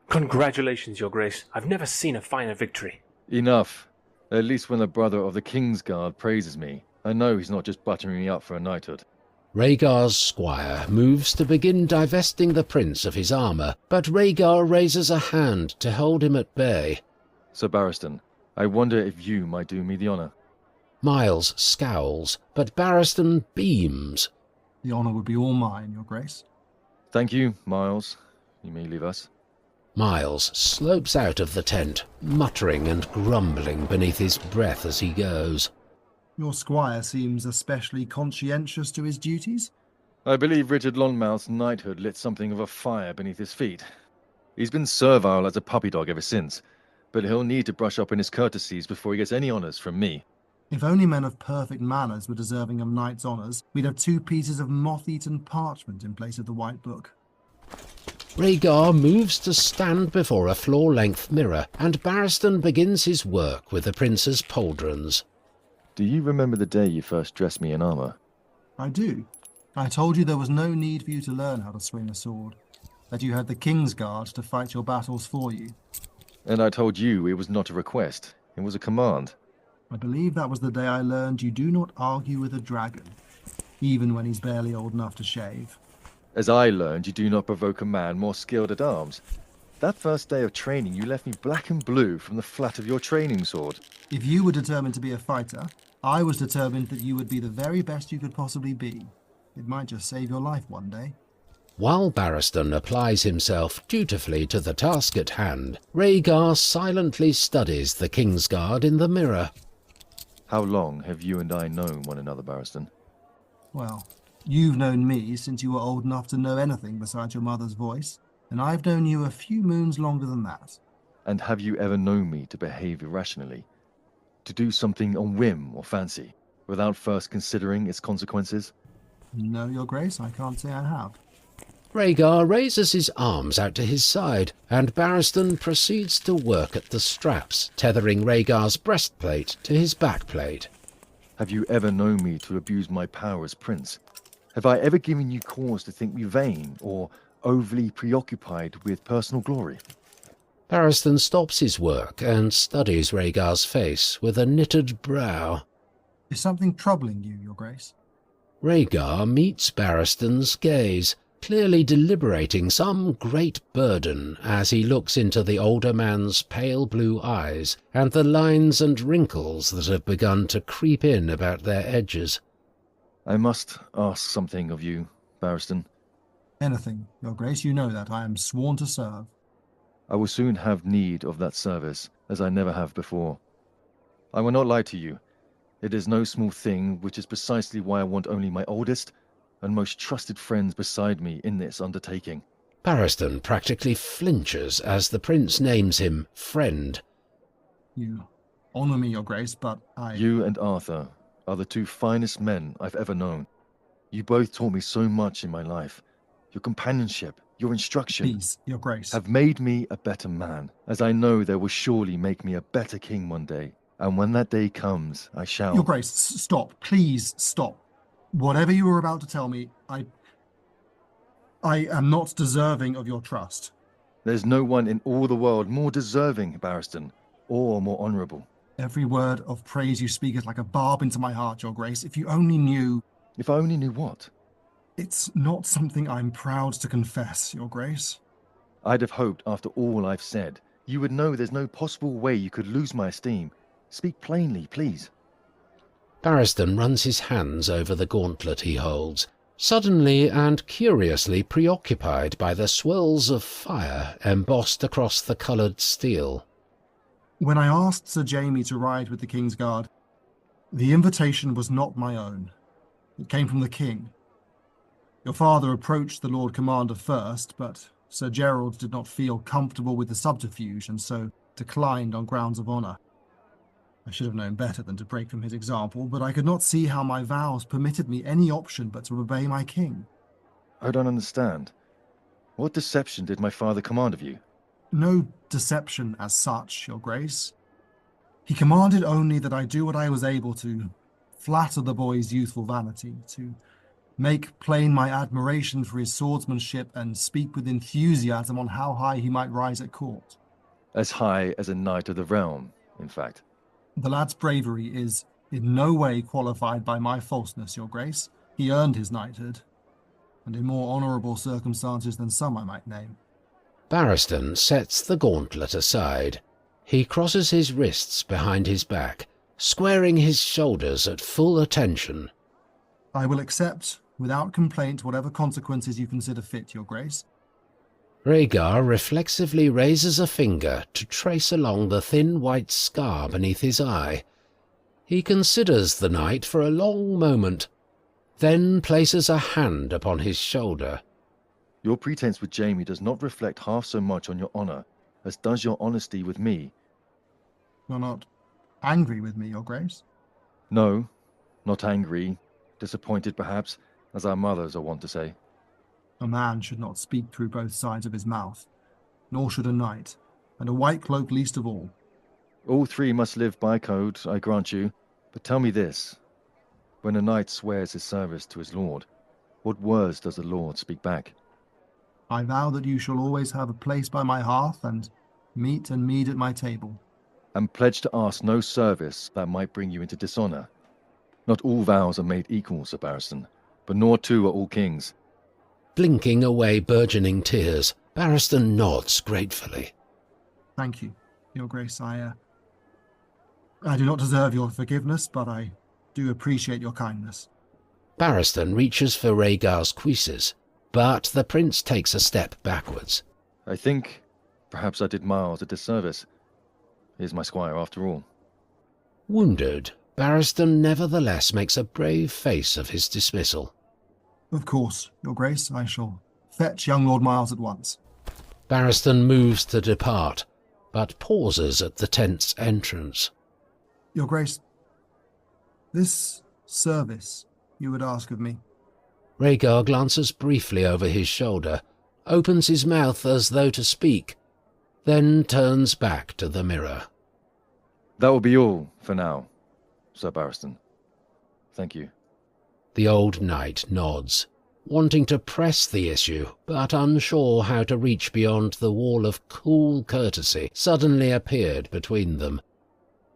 Congratulations, Your Grace. I've never seen a finer victory. Enough. At least when the brother of the King's Guard praises me, I know he's not just buttering me up for a knighthood. Rhaegar's squire moves to begin divesting the prince of his armour, but Rhaegar raises a hand to hold him at bay. Sir Barristan, I wonder if you might do me the honour. Miles scowls, but Barristan beams. The honour would be all mine, your grace. Thank you, Miles. You may leave us. Miles slopes out of the tent, muttering and grumbling beneath his breath as he goes. Your squire seems especially conscientious to his duties. I believe Richard Longmouth's knighthood lit something of a fire beneath his feet. He's been servile as a puppy dog ever since, but he'll need to brush up on his courtesies before he gets any honours from me. If only men of perfect manners were deserving of knight's honours, we'd have 2 pieces of moth-eaten parchment in place of the white book. Rhaegar moves to stand before a floor-length mirror, and Barristan begins his work with the prince's pauldrons. Do you remember the day you first dressed me in armour? I do. I told you there was no need for you to learn how to swing a sword, that you had the King's Guard to fight your battles for you. And I told you it was not a request, it was a command. I believe that was the day I learned you do not argue with a dragon, even when he's barely old enough to shave. As I learned, you do not provoke a man more skilled at arms. That first day of training, you left me black and blue from the flat of your training sword. If you were determined to be a fighter, I was determined that you would be the very best you could possibly be. It might just save your life one day. While Barristan applies himself dutifully to the task at hand, Rhaegar silently studies the Kingsguard in the mirror. How long have you and I known one another, Barristan? Well, you've known me since you were old enough to know anything besides your mother's voice, and I've known you a few moons longer than that. And have you ever known me to behave irrationally? To do something on whim or fancy, without first considering its consequences? No, your grace, I can't say I have. Rhaegar raises his arms out to his side, and Barristan proceeds to work at the straps, tethering Rhaegar's breastplate to his backplate. Have you ever known me to abuse my power as prince? Have I ever given you cause to think me vain or overly preoccupied with personal glory? Barristan stops his work and studies Rhaegar's face with a knitted brow. Is something troubling you, your grace? Rhaegar meets Barristan's gaze, clearly deliberating some great burden as he looks into the older man's pale blue eyes and the lines and wrinkles that have begun to creep in about their edges. I must ask something of you, Barristan. Anything, your grace, you know that I am sworn to serve. I will soon have need of that service, as I never have before. I will not lie to you. It is no small thing, which is precisely why I want only my oldest and most trusted friends beside me in this undertaking. Barristan practically flinches as the prince names him friend. You honour me, your grace, but I... You and Arthur are the 2 finest men I've ever known. You both taught me so much in my life. Your companionship, your instruction... Please, your grace. ...have made me a better man, as I know they will surely make me a better king one day. And when that day comes, I shall... Your grace, stop. Please, stop. Whatever you were about to tell me, I am not deserving of your trust. There's no one in all the world more deserving, Barristan, or more honourable. Every word of praise you speak is like a barb into my heart, your grace. If you only knew... If I only knew what? It's not something I'm proud to confess, your grace. I'd have hoped, after all I've said, you would know there's no possible way you could lose my esteem. Speak plainly, please. Barristan runs his hands over the gauntlet he holds, suddenly and curiously preoccupied by the swirls of fire embossed across the coloured steel. When I asked Sir Jaime to ride with the King's Guard, the invitation was not my own. It came from the King. Your father approached the Lord Commander first, but Sir Gerald did not feel comfortable with the subterfuge and so declined on grounds of honour. I should have known better than to break from his example, but I could not see how my vows permitted me any option but to obey my king. I don't understand. What deception did my father command of you? No deception as such, Your Grace. He commanded only that I do what I was able to flatter the boy's youthful vanity, to make plain my admiration for his swordsmanship and speak with enthusiasm on how high he might rise at court. As high as a knight of the realm, in fact. The lad's bravery is in no way qualified by my falseness, Your Grace. He earned his knighthood, and in more honourable circumstances than some I might name. Barristan sets the gauntlet aside. He crosses his wrists behind his back, squaring his shoulders at full attention. I will accept, without complaint, whatever consequences you consider fit, Your Grace. Rhaegar reflexively raises a finger to trace along the thin white scar beneath his eye. He considers the knight for a long moment, then places a hand upon his shoulder. Your pretense with Jaime does not reflect half so much on your honour as does your honesty with me. You're not angry with me, Your Grace? No, not angry. Disappointed, perhaps, as our mothers are wont to say. A man should not speak through both sides of his mouth, nor should a knight, and a white cloak least of all. All three must live by code, I grant you, but tell me this. When a knight swears his service to his lord, what words does the lord speak back? I vow that you shall always have a place by my hearth, and meat and mead at my table. And pledge to ask no service that might bring you into dishonour. Not all vows are made equal, Sir Barristan, but nor too are all kings. Blinking away burgeoning tears, Barristan nods gratefully. Thank you, Your Grace. I do not deserve your forgiveness, but I do appreciate your kindness. Barristan reaches for Rhaegar's cuisses, but the prince takes a step backwards. I think perhaps I did Miles a disservice. He is my squire after all. Wounded, Barristan nevertheless makes a brave face of his dismissal. Of course, Your Grace. I shall fetch young Lord Miles at once. Barristan moves to depart, but pauses at the tent's entrance. Your Grace, this service you would ask of me. Rhaegar glances briefly over his shoulder, opens his mouth as though to speak, then turns back to the mirror. That will be all for now, Sir Barristan. Thank you. The old knight nods, wanting to press the issue, but unsure how to reach beyond the wall of cool courtesy suddenly appeared between them.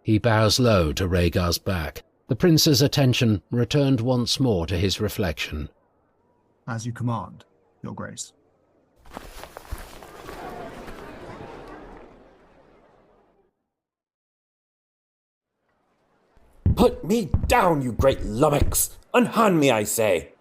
He bows low to Rhaegar's back. The prince's attention returned once more to his reflection. As you command, Your Grace. Put me down, you great lummox! Unhand me, I say!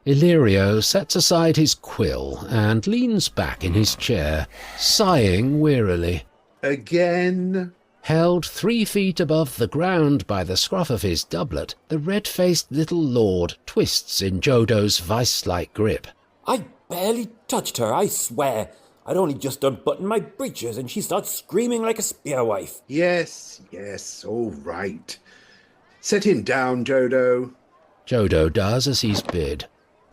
Illyrio sets aside his quill and leans back in his chair, sighing wearily. Again? Held 3 feet above the ground by the scruff of his doublet, the red-faced little lord twists in Jodo's vice-like grip. I barely touched her, I swear. I'd only just unbuttoned my breeches and she starts screaming like a spearwife. Yes, all right. Set him down, Jodo. Jodo does as he's bid.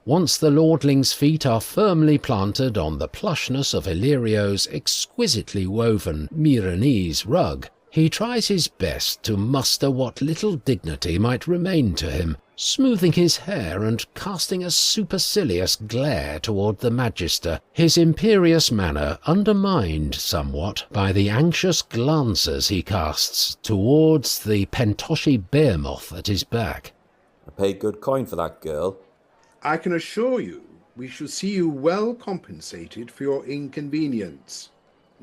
Once the lordling's feet are firmly planted on the plushness of Illyrio's exquisitely woven Milanese rug, he tries his best to muster what little dignity might remain to him, smoothing his hair and casting a supercilious glare toward the magister, his imperious manner undermined somewhat by the anxious glances he casts towards the Pentoshi behemoth at his back. I paid good coin for that girl. I can assure you we shall see you well compensated for your inconvenience.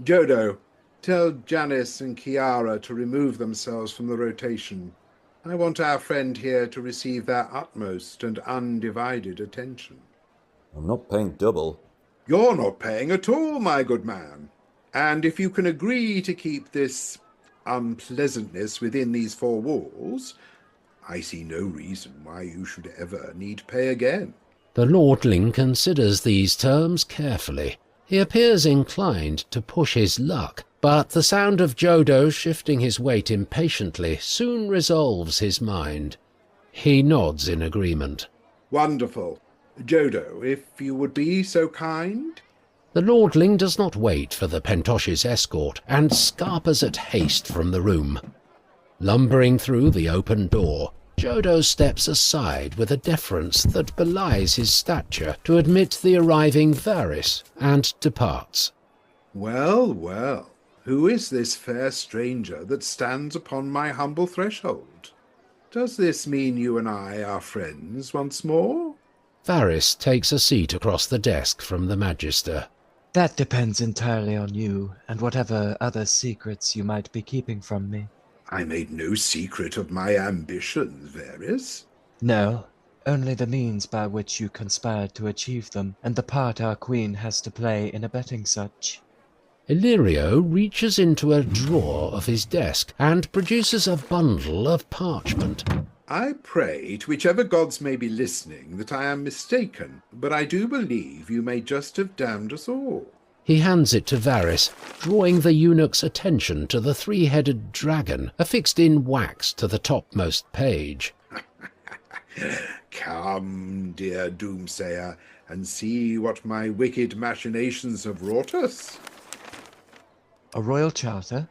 Jodo, tell Janice and Kiara to remove themselves from the rotation. I want our friend here to receive their utmost and undivided attention. I'm not paying double. You're not paying at all, my good man. And if you can agree to keep this unpleasantness within these 4 walls, I see no reason why you should ever need pay again. The lordling considers these terms carefully. He appears inclined to push his luck, but the sound of Jodo shifting his weight impatiently soon resolves his mind. He nods in agreement. Wonderful. Jodo, if you would be so kind. The lordling does not wait for the Pentosh's escort and scarpers at haste from the room. Lumbering through the open door, Jodo steps aside with a deference that belies his stature to admit the arriving Varys and departs. Well, well, who is this fair stranger that stands upon my humble threshold? Does this mean you and I are friends once more? Varys takes a seat across the desk from the Magister. That depends entirely on you, and whatever other secrets you might be keeping from me. I made no secret of my ambitions, Varys. No, only the means by which you conspired to achieve them, and the part our queen has to play in abetting such. Illyrio reaches into a drawer of his desk and produces a bundle of parchment. I pray to whichever gods may be listening that I am mistaken, but I do believe you may just have damned us all. He hands it to Varys, drawing the eunuch's attention to the three-headed dragon affixed in wax to the topmost page. Come, dear doomsayer, and see what my wicked machinations have wrought us. A royal charter?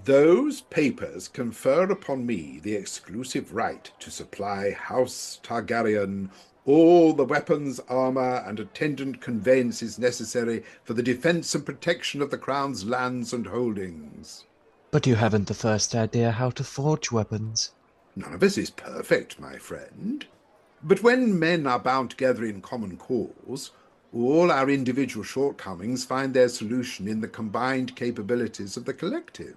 Those papers confer upon me the exclusive right to supply House Targaryen all the weapons, armour, and attendant conveyances necessary for the defence and protection of the Crown's lands and holdings. But you haven't the first idea how to forge weapons. None of us is perfect, my friend. But when men are bound together in common cause, all our individual shortcomings find their solution in the combined capabilities of the collective.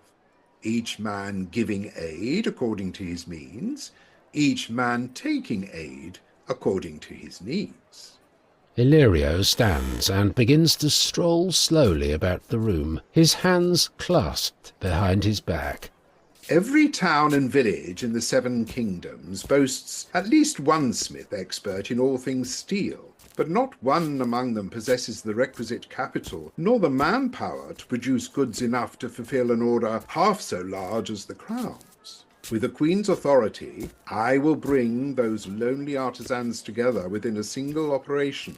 Each man giving aid according to his means, each man taking aid according to his needs. Illyrio stands and begins to stroll slowly about the room, his hands clasped behind his back. Every town and village in the Seven Kingdoms boasts at least one smith expert in all things steel, but not one among them possesses the requisite capital, nor the manpower to produce goods enough to fulfill an order half so large as the Crown's. With the Queen's authority, I will bring those lonely artisans together within a single operation,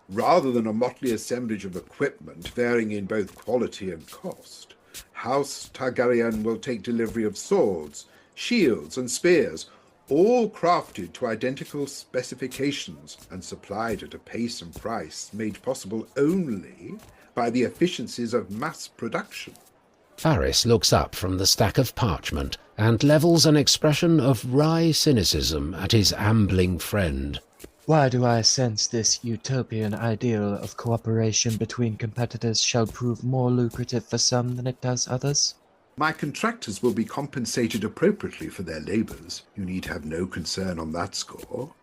rather than a motley assemblage of equipment varying in both quality and cost. House Targaryen will take delivery of swords, shields, and spears, all crafted to identical specifications and supplied at a pace and price made possible only by the efficiencies of mass production. Varys looks up from the stack of parchment and levels an expression of wry cynicism at his ambling friend. Why do I sense this utopian ideal of cooperation between competitors shall prove more lucrative for some than it does others? My contractors will be compensated appropriately for their labours. You need have no concern on that score.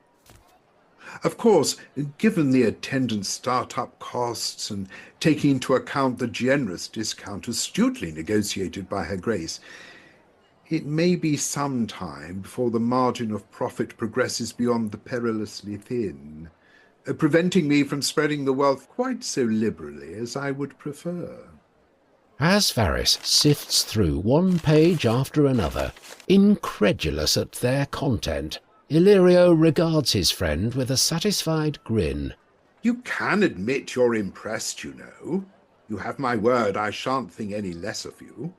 Of course, given the attendant start-up costs and taking into account the generous discount astutely negotiated by Her Grace, it may be some time before the margin of profit progresses beyond the perilously thin, preventing me from spreading the wealth quite so liberally as I would prefer. As Varys sifts through one page after another, incredulous at their content, Illyrio regards his friend with a satisfied grin. You can admit you're impressed, you know. You have my word I shan't think any less of you.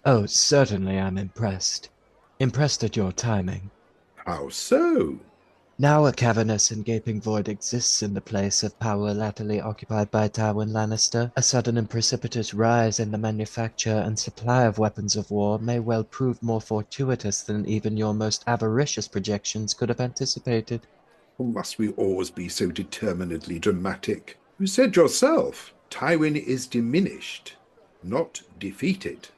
Oh, certainly I'm impressed. Impressed at your timing. How so? Now a cavernous and gaping void exists in the place of power latterly occupied by Tywin Lannister. A sudden and precipitous rise in the manufacture and supply of weapons of war may well prove more fortuitous than even your most avaricious projections could have anticipated. Must we always be so determinedly dramatic? You said yourself, Tywin is diminished, not defeated.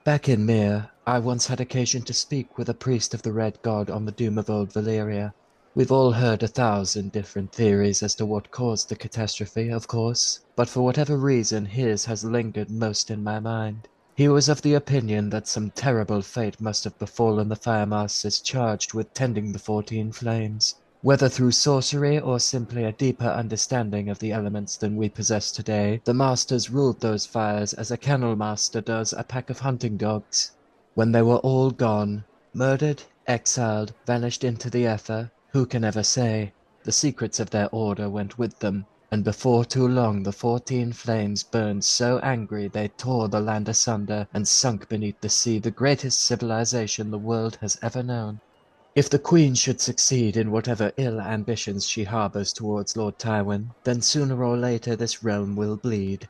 Back in Myr, I once had occasion to speak with a priest of the Red God on the doom of old Valyria. We've all heard 1,000 different theories as to what caused the catastrophe, of course, but for whatever reason his has lingered most in my mind. He was of the opinion that some terrible fate must have befallen the firemasters charged with tending the 14 flames. Whether through sorcery or simply a deeper understanding of the elements than we possess today, the masters ruled those fires as a kennel master does a pack of hunting dogs. When they were all gone, murdered, exiled, vanished into the ether, who can ever say? The secrets of their order went with them, and before too long the 14 flames burned so angry they tore the land asunder and sunk beneath the sea, the greatest civilization the world has ever known. If the Queen should succeed in whatever ill ambitions she harbours towards Lord Tywin, then sooner or later this realm will bleed.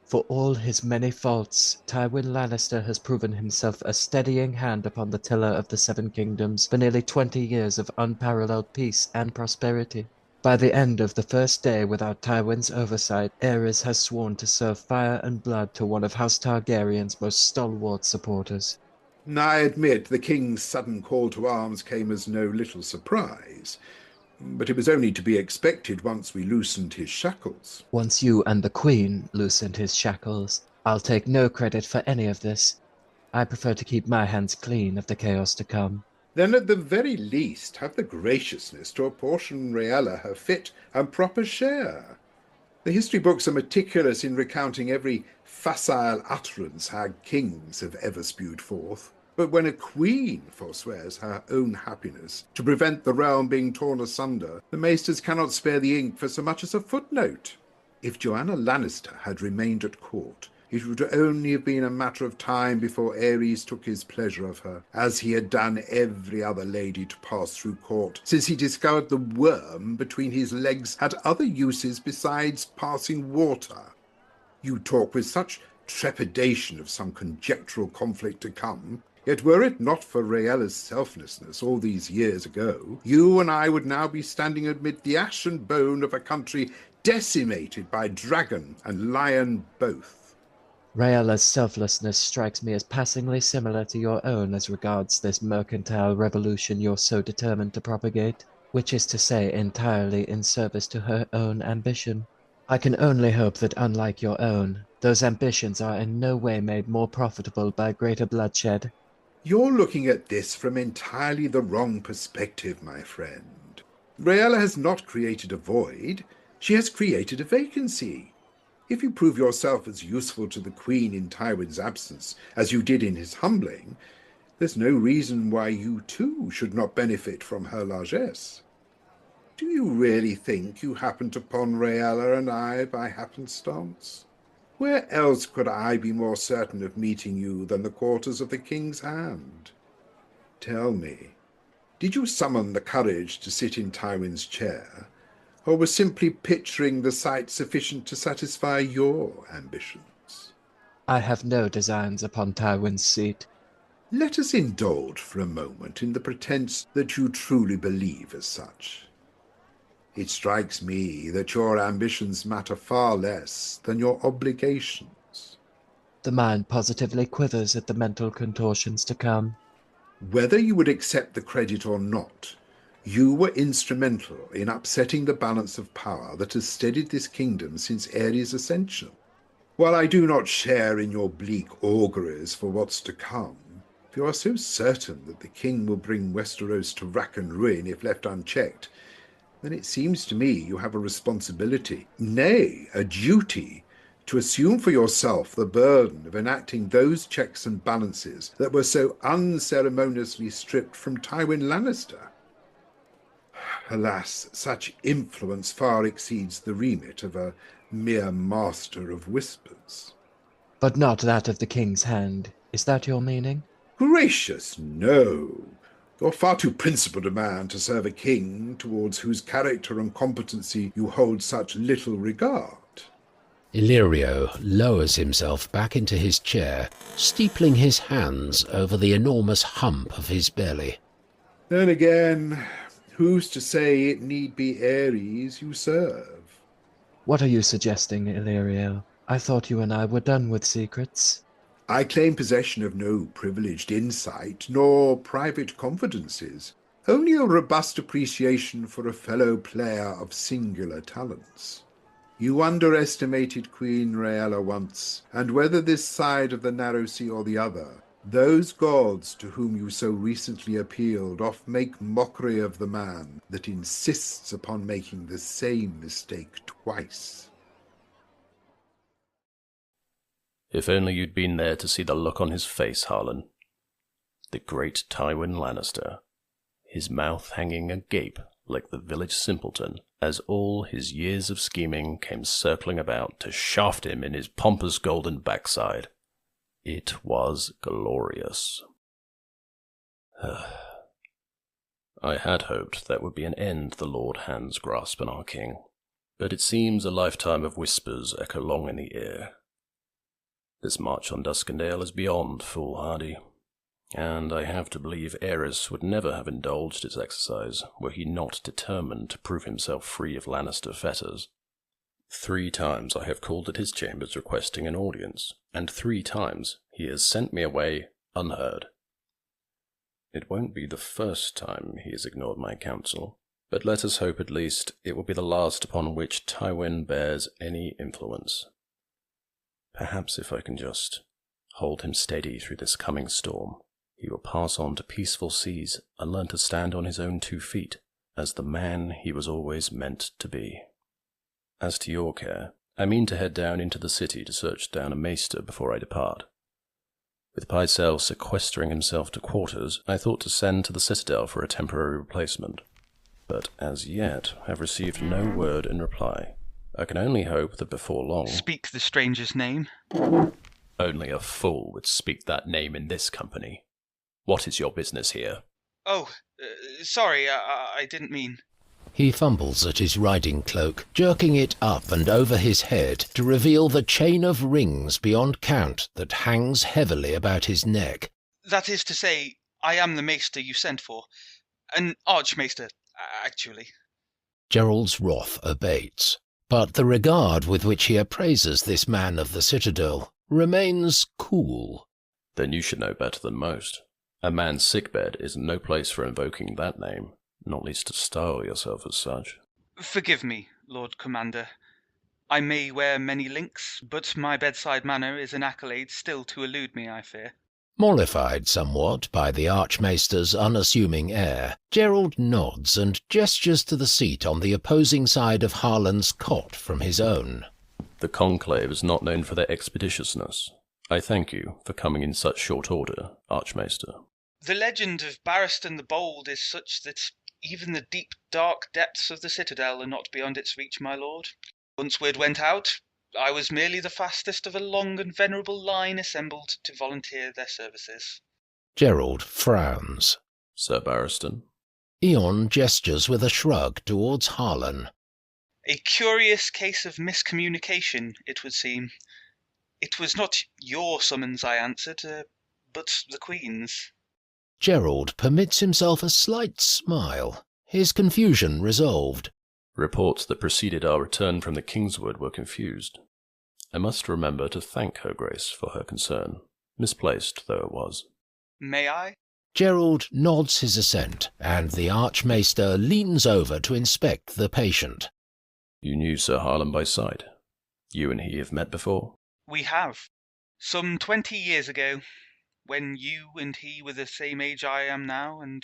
For all his many faults, Tywin Lannister has proven himself a steadying hand upon the tiller of the Seven Kingdoms for nearly 20 years of unparalleled peace and prosperity. By the end of the first day without Tywin's oversight, Aerys has sworn to serve fire and blood to one of House Targaryen's most stalwart supporters. I admit the king's sudden call to arms came as no little surprise, but it was only to be expected once we loosened his shackles. Once you and the Queen loosened his shackles, I'll take no credit for any of this. I prefer to keep my hands clean of the chaos to come. Then at the very least have the graciousness to apportion Rhaella her fit and proper share. The history books are meticulous in recounting every facile utterance hag kings have ever spewed forth. But when a queen forswears her own happiness to prevent the realm being torn asunder, the maesters cannot spare the ink for so much as a footnote. If Joanna Lannister had remained at court, it would only have been a matter of time before Aerys took his pleasure of her, as he had done every other lady to pass through court, since he discovered the worm between his legs had other uses besides passing water. You talk with such trepidation of some conjectural conflict to come, yet were it not for Rhaella's selflessness all these years ago, you and I would now be standing amid the ash and bone of a country decimated by dragon and lion both. Rhaella's selflessness strikes me as passingly similar to your own as regards this mercantile revolution you're so determined to propagate, which is to say entirely in service to her own ambition. I can only hope that unlike your own, those ambitions are in no way made more profitable by greater bloodshed. You're looking at this from entirely the wrong perspective, my friend. Rhaella has not created a void, she has created a vacancy. If you prove yourself as useful to the Queen in Tywin's absence as you did in his humbling, there's no reason why you too should not benefit from her largesse. Do you really think you happened upon Rhaella and I by happenstance? Where else could I be more certain of meeting you than the quarters of the King's Hand? Tell me, did you summon the courage to sit in Tywin's chair, or was simply picturing the sight sufficient to satisfy your ambitions? I have no designs upon Tywin's seat. Let us indulge for a moment in the pretense that you truly believe as such. It strikes me that your ambitions matter far less than your obligations. The mind positively quivers at the mental contortions to come. Whether you would accept the credit or not, you were instrumental in upsetting the balance of power that has steadied this kingdom since Aerys' ascension. While I do not share in your bleak auguries for what's to come, if you are so certain that the king will bring Westeros to rack and ruin if left unchecked, then it seems to me you have a responsibility, nay, a duty, to assume for yourself the burden of enacting those checks and balances that were so unceremoniously stripped from Tywin Lannister. Alas, such influence far exceeds the remit of a mere master of whispers. But not that of the King's Hand. Is that your meaning? Gracious, no. You're far too principled a man to serve a king towards whose character and competency you hold such little regard. Illyrio lowers himself back into his chair, steepling his hands over the enormous hump of his belly. Then again, who's to say it need be Aerys you serve? What are you suggesting, Illyrio? I thought you and I were done with secrets. I claim possession of no privileged insight, nor private confidences, only a robust appreciation for a fellow player of singular talents. You underestimated Queen Rhaella once, and whether this side of the narrow sea or the other, Those gods to whom you so recently appealed oft make mockery of the man that insists upon making the same mistake twice. If only you'd been there to see the look on his face, Harlan. The great Tywin Lannister, his mouth hanging agape like the village simpleton, as all his years of scheming came circling about to shaft him in his pompous golden backside. It was glorious. I had hoped that would be an end to the Lord Hand's grasp on our king, but it seems a lifetime of whispers echo long in the ear. This march on Duskendale is beyond foolhardy, and I have to believe Aerys would never have indulged its exercise were he not determined to prove himself free of Lannister fetters. 3 times I have called at his chambers requesting an audience, and 3 times he has sent me away unheard. It won't be the first time he has ignored my counsel, but let us hope at least it will be the last upon which Tywin bears any influence. Perhaps if I can just hold him steady through this coming storm, he will pass on to peaceful seas and learn to stand on his own 2 feet, as the man he was always meant to be. As to your care, I mean to head down into the city to search down a maester before I depart. With Pycelle sequestering himself to quarters, I thought to send to the Citadel for a temporary replacement, but as yet have received no word in reply. I can only hope that before long... Speak the stranger's name. Only a fool would speak that name in this company. What is your business here? Oh, sorry, I didn't mean... He fumbles at his riding cloak, jerking it up and over his head to reveal the chain of rings beyond count that hangs heavily about his neck. That is to say, I am the maester you sent for. An archmaester, actually. Gerald's wrath abates, but the regard with which he appraises this man of the Citadel remains cool. Then you should know better than most. A man's sickbed is no place for invoking that name, not least to style yourself as such. Forgive me, Lord Commander. I may wear many links, but my bedside manner is an accolade still to elude me, I fear. Mollified somewhat by the Archmaister's unassuming air, Gerald nods and gestures to the seat on the opposing side of Harlan's cot from his own. The Conclave is not known for their expeditiousness. I thank you for coming in such short order, Archmaester. The legend of Barristan the Bold is such that even the deep, dark depths of the Citadel are not beyond its reach, my lord. Once word went out, I was merely the fastest of a long and venerable line assembled to volunteer their services. Gerald frowns. Sir Barristan? Eon gestures with a shrug towards Harlan. A curious case of miscommunication, it would seem. It was not your summons I answered, but the Queen's. Gerald permits himself a slight smile, his confusion resolved. Reports that preceded our return from the Kingswood were confused. I must remember to thank Her Grace for her concern, misplaced though it was. May I? Gerald nods his assent, and the Archmaester leans over to inspect the patient. You knew Sir Harlan by sight? You and he have met before? We have. Some 20 years ago, when you and he were the same age I am now, and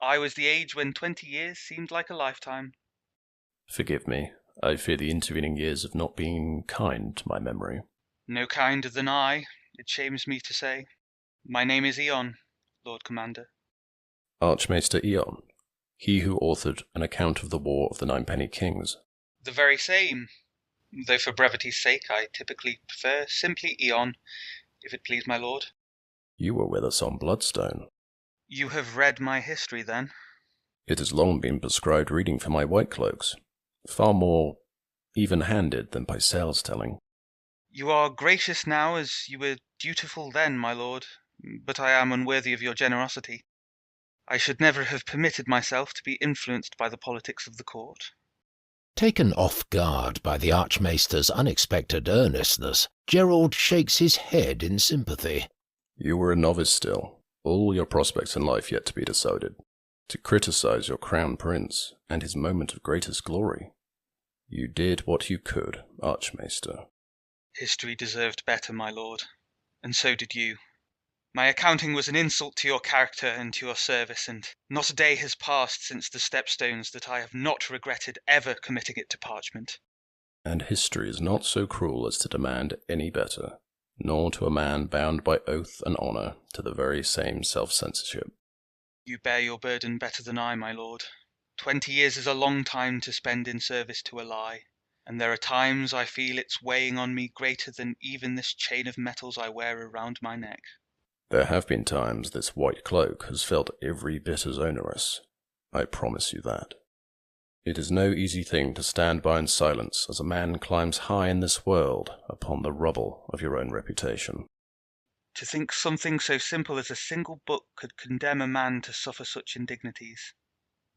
I was the age when 20 years seemed like a lifetime. Forgive me. I fear the intervening years have not been kind to my memory. No kinder than I, it shames me to say. My name is Eon, Lord Commander. Archmaester Eon, he who authored an account of the War of the Ninepenny Kings. The very same, though for brevity's sake I typically prefer simply Eon, if it please my lord. You were with us on Bloodstone. You have read my history, then? It has long been prescribed reading for my white cloaks, far more even-handed than Pycelle's telling. You are gracious now as you were dutiful then, my lord, but I am unworthy of your generosity. I should never have permitted myself to be influenced by the politics of the court. Taken off guard by the Archmaister's unexpected earnestness, Gerald shakes his head in sympathy. You were a novice still, all your prospects in life yet to be decided. To criticize your crown prince and his moment of greatest glory. You did what you could, Archmaester. History deserved better, my lord, and so did you. My accounting was an insult to your character and to your service, and not a day has passed since the stepstones that I have not regretted ever committing it to parchment. And history is not so cruel as to demand any better, nor to a man bound by oath and honour to the very same self-censorship. You bear your burden better than I, my lord. 20 years is a long time to spend in service to a lie, and there are times I feel it's weighing on me greater than even this chain of metals I wear around my neck. There have been times this white cloak has felt every bit as onerous. I promise you that. It is no easy thing to stand by in silence as a man climbs high in this world upon the rubble of your own reputation. To think something so simple as a single book could condemn a man to suffer such indignities,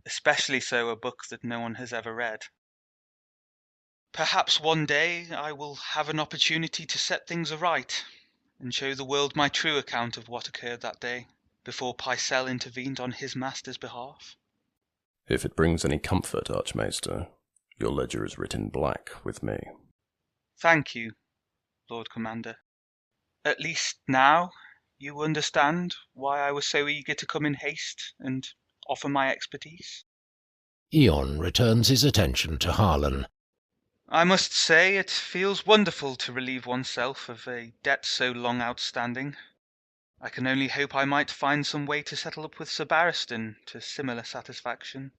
especially so a book that no one has ever read. Perhaps one day I will have an opportunity to set things aright, and show the world my true account of what occurred that day, before Pycelle intervened on his master's behalf. If it brings any comfort, Archmaester, your ledger is written black with me. Thank you, Lord Commander. At least now you understand why I was so eager to come in haste and offer my expertise. Eon returns his attention to Harlan. I must say it feels wonderful to relieve oneself of a debt so long outstanding. I can only hope I might find some way to settle up with Sir Barristan to similar satisfaction.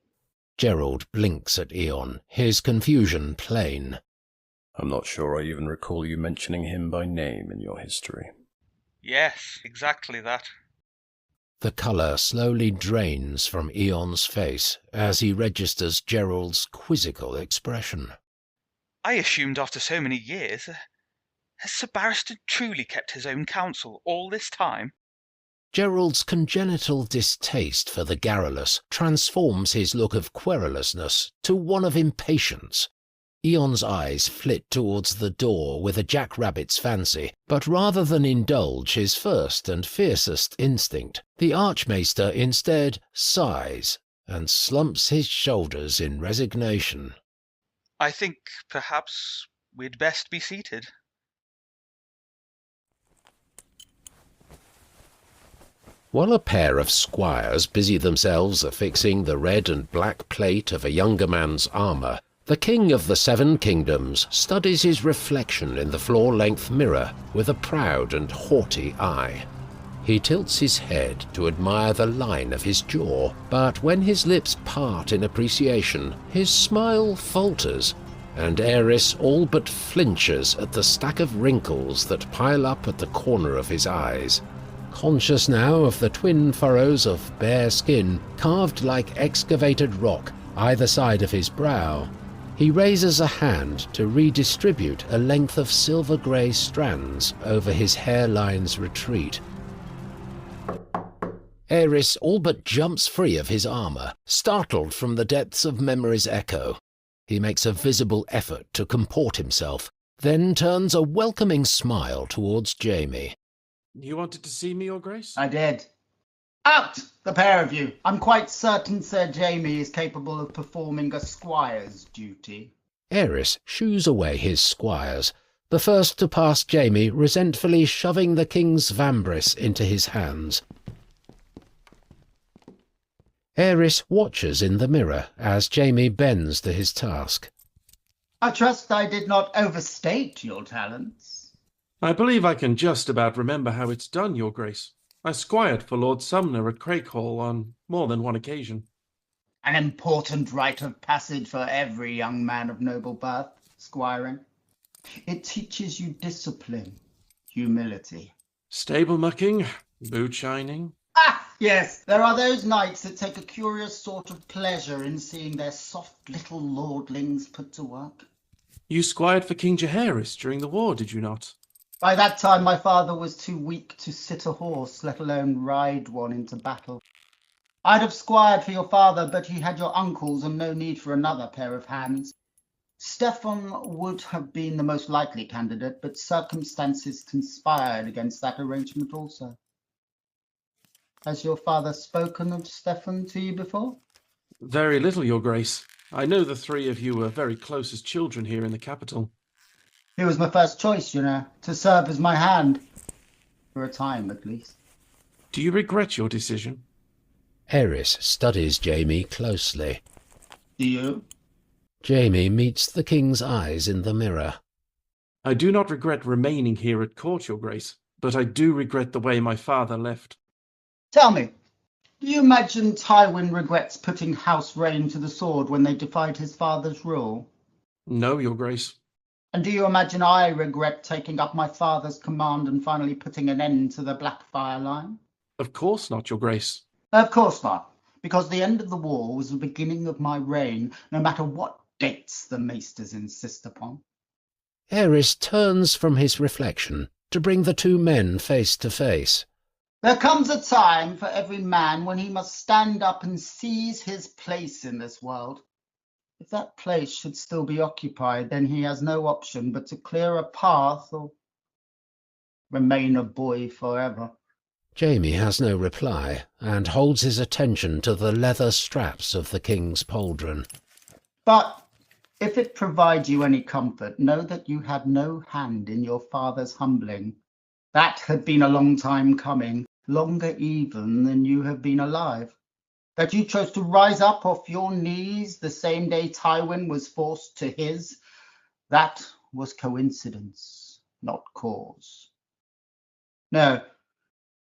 Gerald blinks at Eon, his confusion plain. I'm not sure I even recall you mentioning him by name in your history. Yes, exactly that. The colour slowly drains from Eon's face as he registers Gerald's quizzical expression. I assumed after so many years, has Sir Barristan truly kept his own counsel all this time? Gerald's congenital distaste for the garrulous transforms his look of querulousness to one of impatience. Eon's eyes flit towards the door with a jackrabbit's fancy, but rather than indulge his first and fiercest instinct, the Archmaester instead sighs and slumps his shoulders in resignation. I think perhaps we'd best be seated. While a pair of squires busy themselves affixing the red and black plate of a younger man's armour, the King of the Seven Kingdoms studies his reflection in the floor-length mirror with a proud and haughty eye. He tilts his head to admire the line of his jaw, but when his lips part in appreciation, his smile falters, and Aerys all but flinches at the stack of wrinkles that pile up at the corner of his eyes. Conscious now of the twin furrows of bare skin carved like excavated rock either side of his brow, he raises a hand to redistribute a length of silver-grey strands over his hairline's retreat. Aerys all but jumps free of his armour, startled from the depths of memory's echo. He makes a visible effort to comport himself, then turns a welcoming smile towards Jaime. You wanted to see me, Your Grace? I did. Out, the pair of you. I'm quite certain Sir Jaime is capable of performing a squire's duty. Aerys shoos away his squires, the first to pass Jaime resentfully shoving the king's vambrace into his hands. Aerys watches in the mirror as Jaime bends to his task. I trust I did not overstate your talents. I believe I can just about remember how it's done, Your Grace. I squired for Lord Sumner at Craighall on more than one occasion. An important rite of passage for every young man of noble birth, squiring. It teaches you discipline, humility. Stable mucking, boot shining. Ah, yes, there are those knights that take a curious sort of pleasure in seeing their soft little lordlings put to work. You squired for King Jaehaerys during the war, did you not? By that time, my father was too weak to sit a horse, let alone ride one into battle. I'd have squired for your father, but he had your uncles and no need for another pair of hands. Steffon would have been the most likely candidate, but circumstances conspired against that arrangement also. Has your father spoken of Steffon to you before? Very little, Your Grace. I know the three of you were very close as children here in the capital. He was my first choice, you know, to serve as my hand. For a time, at least. Do you regret your decision? Aerys studies Jaime closely. Do you? Jaime meets the king's eyes in the mirror. I do not regret remaining here at court, your grace, but I do regret the way my father left. Tell me, do you imagine Tywin regrets putting House Rain to the sword when they defied his father's rule? No, your grace. And do you imagine I regret taking up my father's command and finally putting an end to the Blackfire line? Of course not, your grace. Of course not, because the end of the war was the beginning of my reign, no matter what dates the maesters insist upon. Aerys turns from his reflection to bring the two men face to face. There comes a time for every man when he must stand up and seize his place in this world. If that place should still be occupied, then he has no option but to clear a path or remain a boy forever. Jaime has no reply and holds his attention to the leather straps of the king's pauldron. But if it provides you any comfort, know that you had no hand in your father's humbling. That had been a long time coming, longer even than you have been alive. That you chose to rise up off your knees the same day Tywin was forced to his, that was coincidence, not cause. No,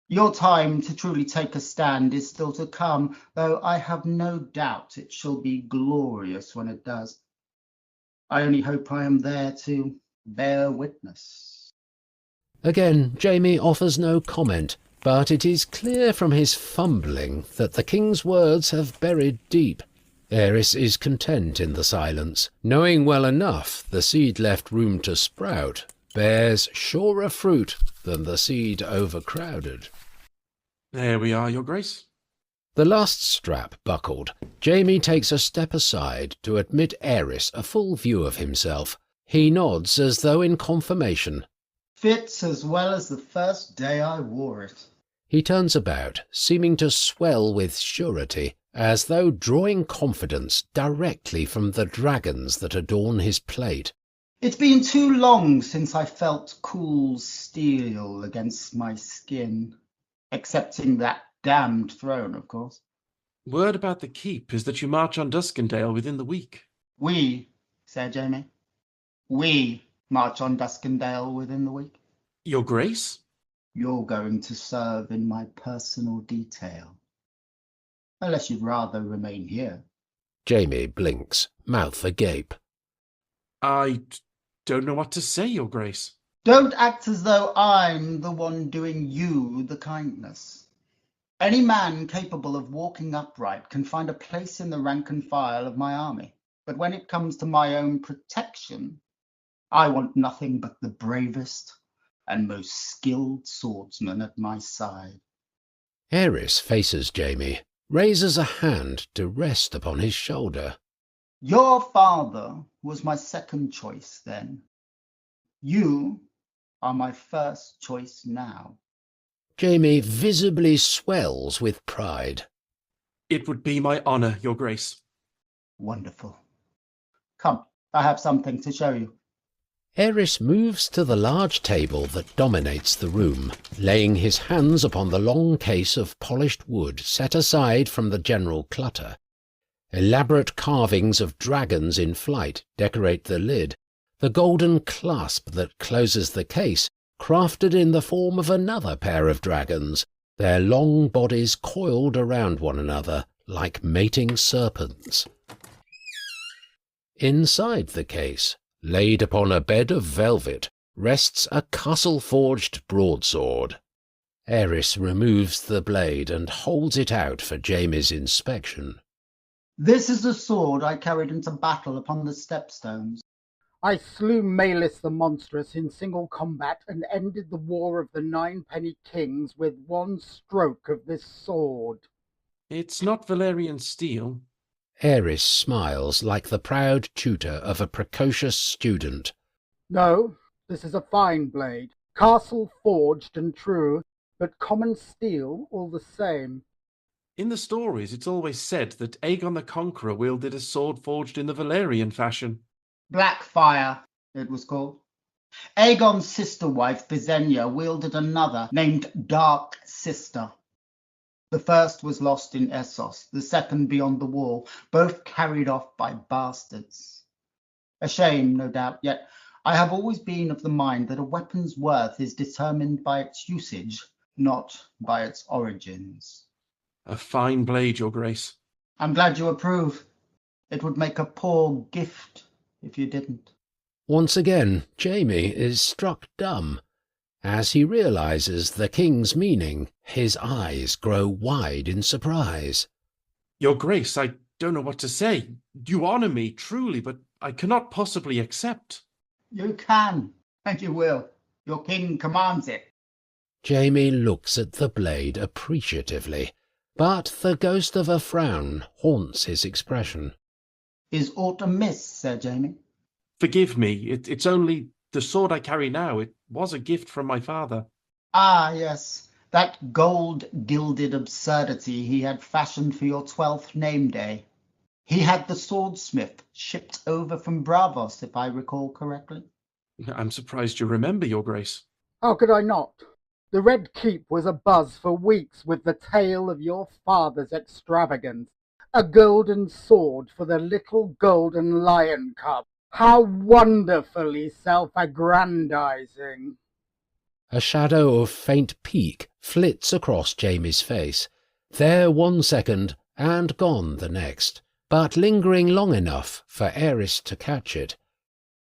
your time to truly take a stand is still to come, though I have no doubt it shall be glorious when it does. I only hope I am there to bear witness. Again, Jaime offers no comment, but it is clear from his fumbling that the king's words have buried deep. Aerys is content in the silence, knowing well enough the seed left room to sprout bears surer fruit than the seed overcrowded. There we are, your grace. The last strap buckled, Jaime takes a step aside to admit Aerys a full view of himself. He nods as though in confirmation. Fits as well as the first day I wore it. He turns about, seeming to swell with surety, as though drawing confidence directly from the dragons that adorn his plate. It's been too long since I felt cool steel against my skin, excepting that damned throne, of course. Word about the keep is that you march on Duskendale within the week. We, said Jaime. We march on Duskendale within the week. Your grace? You're going to serve in my personal detail. Unless you'd rather remain here. Jaime blinks, mouth agape. I don't know what to say, your grace. Don't act as though I'm the one doing you the kindness. Any man capable of walking upright can find a place in the rank and file of my army. But when it comes to my own protection, I want nothing but the bravest and most skilled swordsman at my side. Aerys faces Jaime, raises a hand to rest upon his shoulder. Your father was my second choice then. You are my first choice now. Jaime visibly swells with pride. It would be my honour, your grace. Wonderful. Come, I have something to show you. Aerys moves to the large table that dominates the room, laying his hands upon the long case of polished wood set aside from the general clutter. Elaborate carvings of dragons in flight decorate the lid, the golden clasp that closes the case, crafted in the form of another pair of dragons, their long bodies coiled around one another like mating serpents. Inside the case, laid upon a bed of velvet, rests a castle-forged broadsword. Aerys removes the blade and holds it out for Jaime's inspection. This is the sword I carried into battle upon the stepstones. I slew Malus the Monstrous in single combat and ended the War of the Ninepenny Kings with one stroke of this sword. It's not Valyrian steel. Aerys smiles like the proud tutor of a precocious student. No, this is a fine blade, castle forged and true, but common steel all the same. In the stories, it's always said that Aegon the Conqueror wielded a sword forged in the Valyrian fashion. Blackfire, it was called. Aegon's sister wife, Visenya, wielded another named Dark Sister. The first was lost in Essos, the second beyond the wall, both carried off by bastards. A shame, no doubt, yet I have always been of the mind that a weapon's worth is determined by its usage, not by its origins. A fine blade, your grace. I'm glad you approve. It would make a poor gift if you didn't. Once again, Jaime is struck dumb. As he realizes the king's meaning, his eyes grow wide in surprise. Your grace, I don't know what to say. You honour me, truly, but I cannot possibly accept. You can, and you will. Your king commands it. Jaime looks at the blade appreciatively, but the ghost of a frown haunts his expression. Is aught amiss, Sir Jaime? Forgive me, it's only the sword I carry now. It was a gift from my father. Ah, yes, that gold-gilded absurdity he had fashioned for your 12th name day. He had the swordsmith shipped over from Bravos, if I recall correctly. I'm surprised you remember, your grace. How could I not? The Red Keep was abuzz for weeks with the tale of your father's extravagance. A golden sword for the little golden lion cub. How wonderfully self-aggrandizing. A shadow of faint pique flits across Jaime's face, there 1 second and gone the next, but lingering long enough for Aerys to catch it.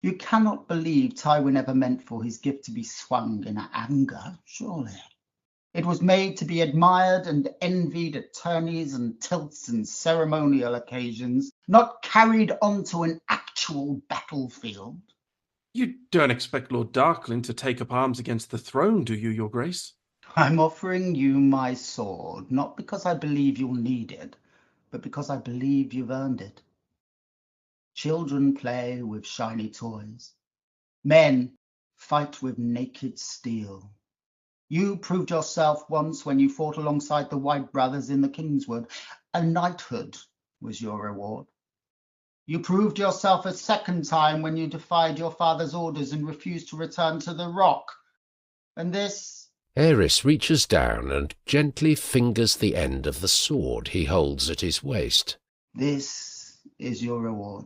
You cannot believe Tywin ever meant for his gift to be swung in anger, surely. It was made to be admired and envied at tourneys and tilts and ceremonial occasions, not carried onto an actual battlefield. You don't expect Lord Darkling to take up arms against the throne, do you, your grace? I'm offering you my sword, not because I believe you'll need it, but because I believe you've earned it. Children play with shiny toys. Men fight with naked steel. You proved yourself once when you fought alongside the White Brothers in the Kingswood. A knighthood was your reward. You proved yourself a second time when you defied your father's orders and refused to return to the Rock. And this... Aerys reaches down and gently fingers the end of the sword he holds at his waist. This is your reward.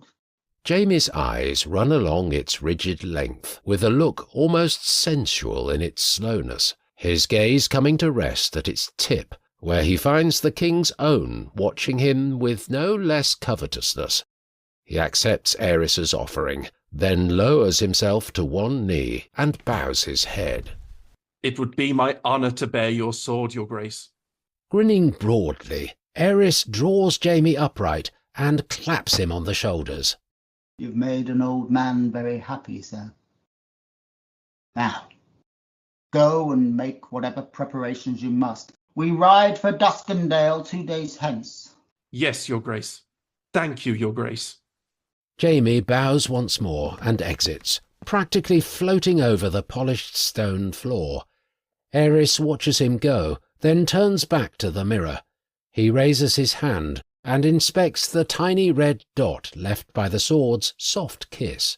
Jaime's eyes run along its rigid length, with a look almost sensual in its slowness, his gaze coming to rest at its tip, where he finds the king's own watching him with no less covetousness. He accepts Aerys's offering, then lowers himself to one knee and bows his head. It would be my honour to bear your sword, your grace. Grinning broadly, Aerys draws Jaime upright and claps him on the shoulders. You've made an old man very happy, sir. Now, go and make whatever preparations you must. We ride for Duskendale 2 days hence. Yes, your grace. Thank you, your grace. Jaime bows once more and exits, practically floating over the polished stone floor. Aerys watches him go, then turns back to the mirror. He raises his hand and inspects the tiny red dot left by the sword's soft kiss.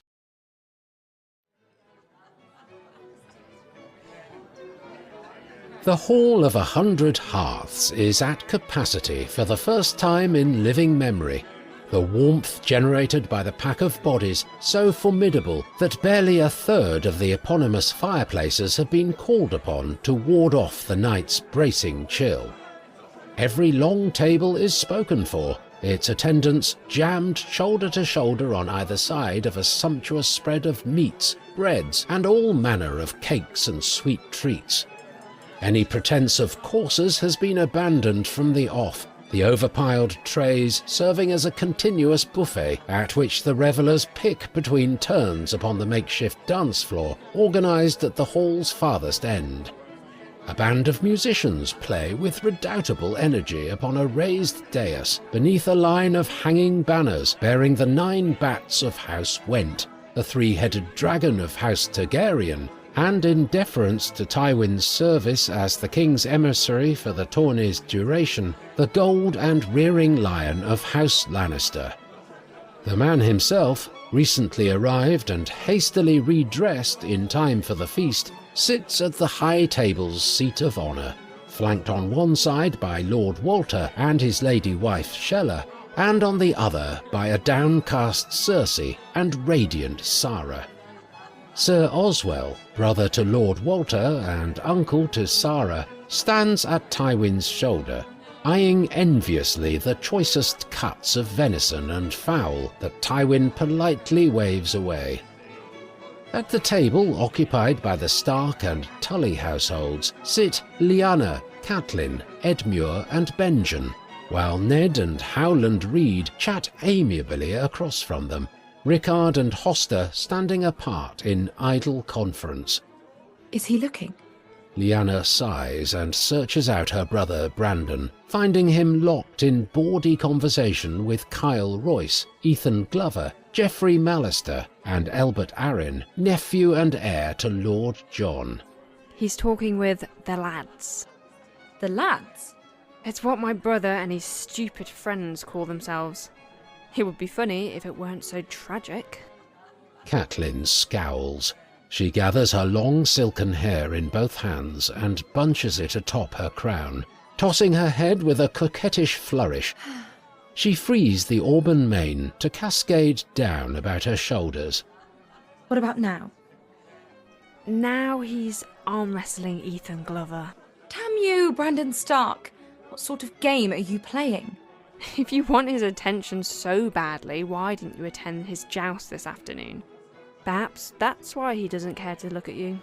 The Hall of 100 Hearths is at capacity for the first time in living memory. The warmth generated by the pack of bodies so formidable that barely a third of the eponymous fireplaces have been called upon to ward off the night's bracing chill. Every long table is spoken for, its attendants jammed shoulder to shoulder on either side of a sumptuous spread of meats, breads, and all manner of cakes and sweet treats. Any pretense of courses has been abandoned from the off, the overpiled trays serving as a continuous buffet at which the revellers pick between turns upon the makeshift dance floor organised at the hall's farthest end. A band of musicians play with redoubtable energy upon a raised dais beneath a line of hanging banners bearing the 9 bats of House Went, the 3-headed dragon of House Targaryen, and in deference to Tywin's service as the king's emissary for the tourney's duration, the gold and rearing lion of House Lannister. The man himself, recently arrived and hastily redressed in time for the feast, sits at the high table's seat of honour, flanked on one side by Lord Walter and his lady wife Shella, and on the other by a downcast Cersei and radiant Sara. Sir Oswell, brother to Lord Walter and uncle to Sara, stands at Tywin's shoulder, eyeing enviously the choicest cuts of venison and fowl that Tywin politely waves away. At the table occupied by the Stark and Tully households sit Lyanna, Catelyn, Edmure and Benjen, while Ned and Howland Reed chat amiably across from them, Rickard and Hoster standing apart in idle conference. Is he looking? Lyanna sighs and searches out her brother Brandon, finding him locked in bawdy conversation with Kyle Royce, Ethan Glover, Geoffrey Mallister, and Elbert Arryn, nephew and heir to Lord John. He's talking with the lads. The lads? It's what my brother and his stupid friends call themselves. It would be funny if it weren't so tragic. Catelyn scowls. She gathers her long silken hair in both hands and bunches it atop her crown, tossing her head with a coquettish flourish. She frees the auburn mane to cascade down about her shoulders. What about now? Now he's arm wrestling Ethan Glover. Damn you, Brandon Stark! What sort of game are you playing? If you want his attention so badly, why didn't you attend his joust this afternoon? Perhaps that's why he doesn't care to look at you.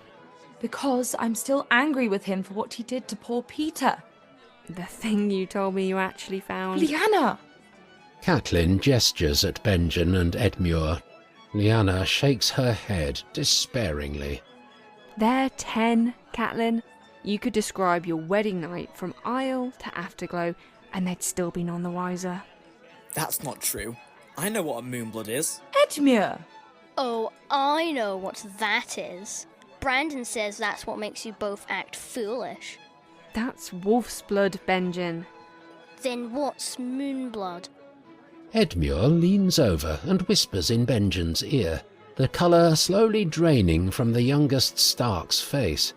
Because I'm still angry with him for what he did to poor Peter. The thing you told me you actually found. Lyanna! Catelyn gestures at Benjen and Edmure. Lyanna shakes her head despairingly. They're 10, Catelyn. You could describe your wedding night from Isle to Afterglow, and they'd still be none the wiser. That's not true. I know what a moonblood is. Edmure! Oh, I know what that is. Brandon says that's what makes you both act foolish. That's wolf's blood, Benjen. Then what's moonblood? Edmure leans over and whispers in Benjen's ear, the colour slowly draining from the youngest Stark's face.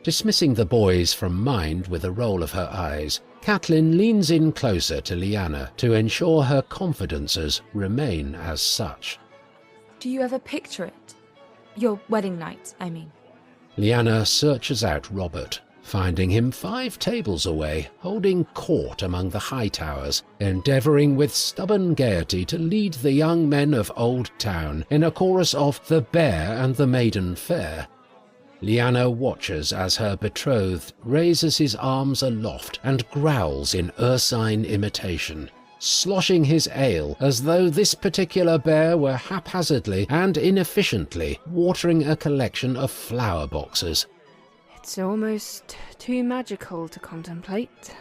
Dismissing the boys from mind with a roll of her eyes, Catelyn leans in closer to Lyanna to ensure her confidences remain as such. Do you ever picture it? Your wedding night, I mean. Lyanna searches out Robert, finding him 5 tables away, holding court among the high towers, endeavouring with stubborn gaiety to lead the young men of Old Town in a chorus of The Bear and the Maiden Fair. Lyanna watches as her betrothed raises his arms aloft and growls in ursine imitation, sloshing his ale as though this particular bear were haphazardly and inefficiently watering a collection of flower boxes. It's almost too magical to contemplate.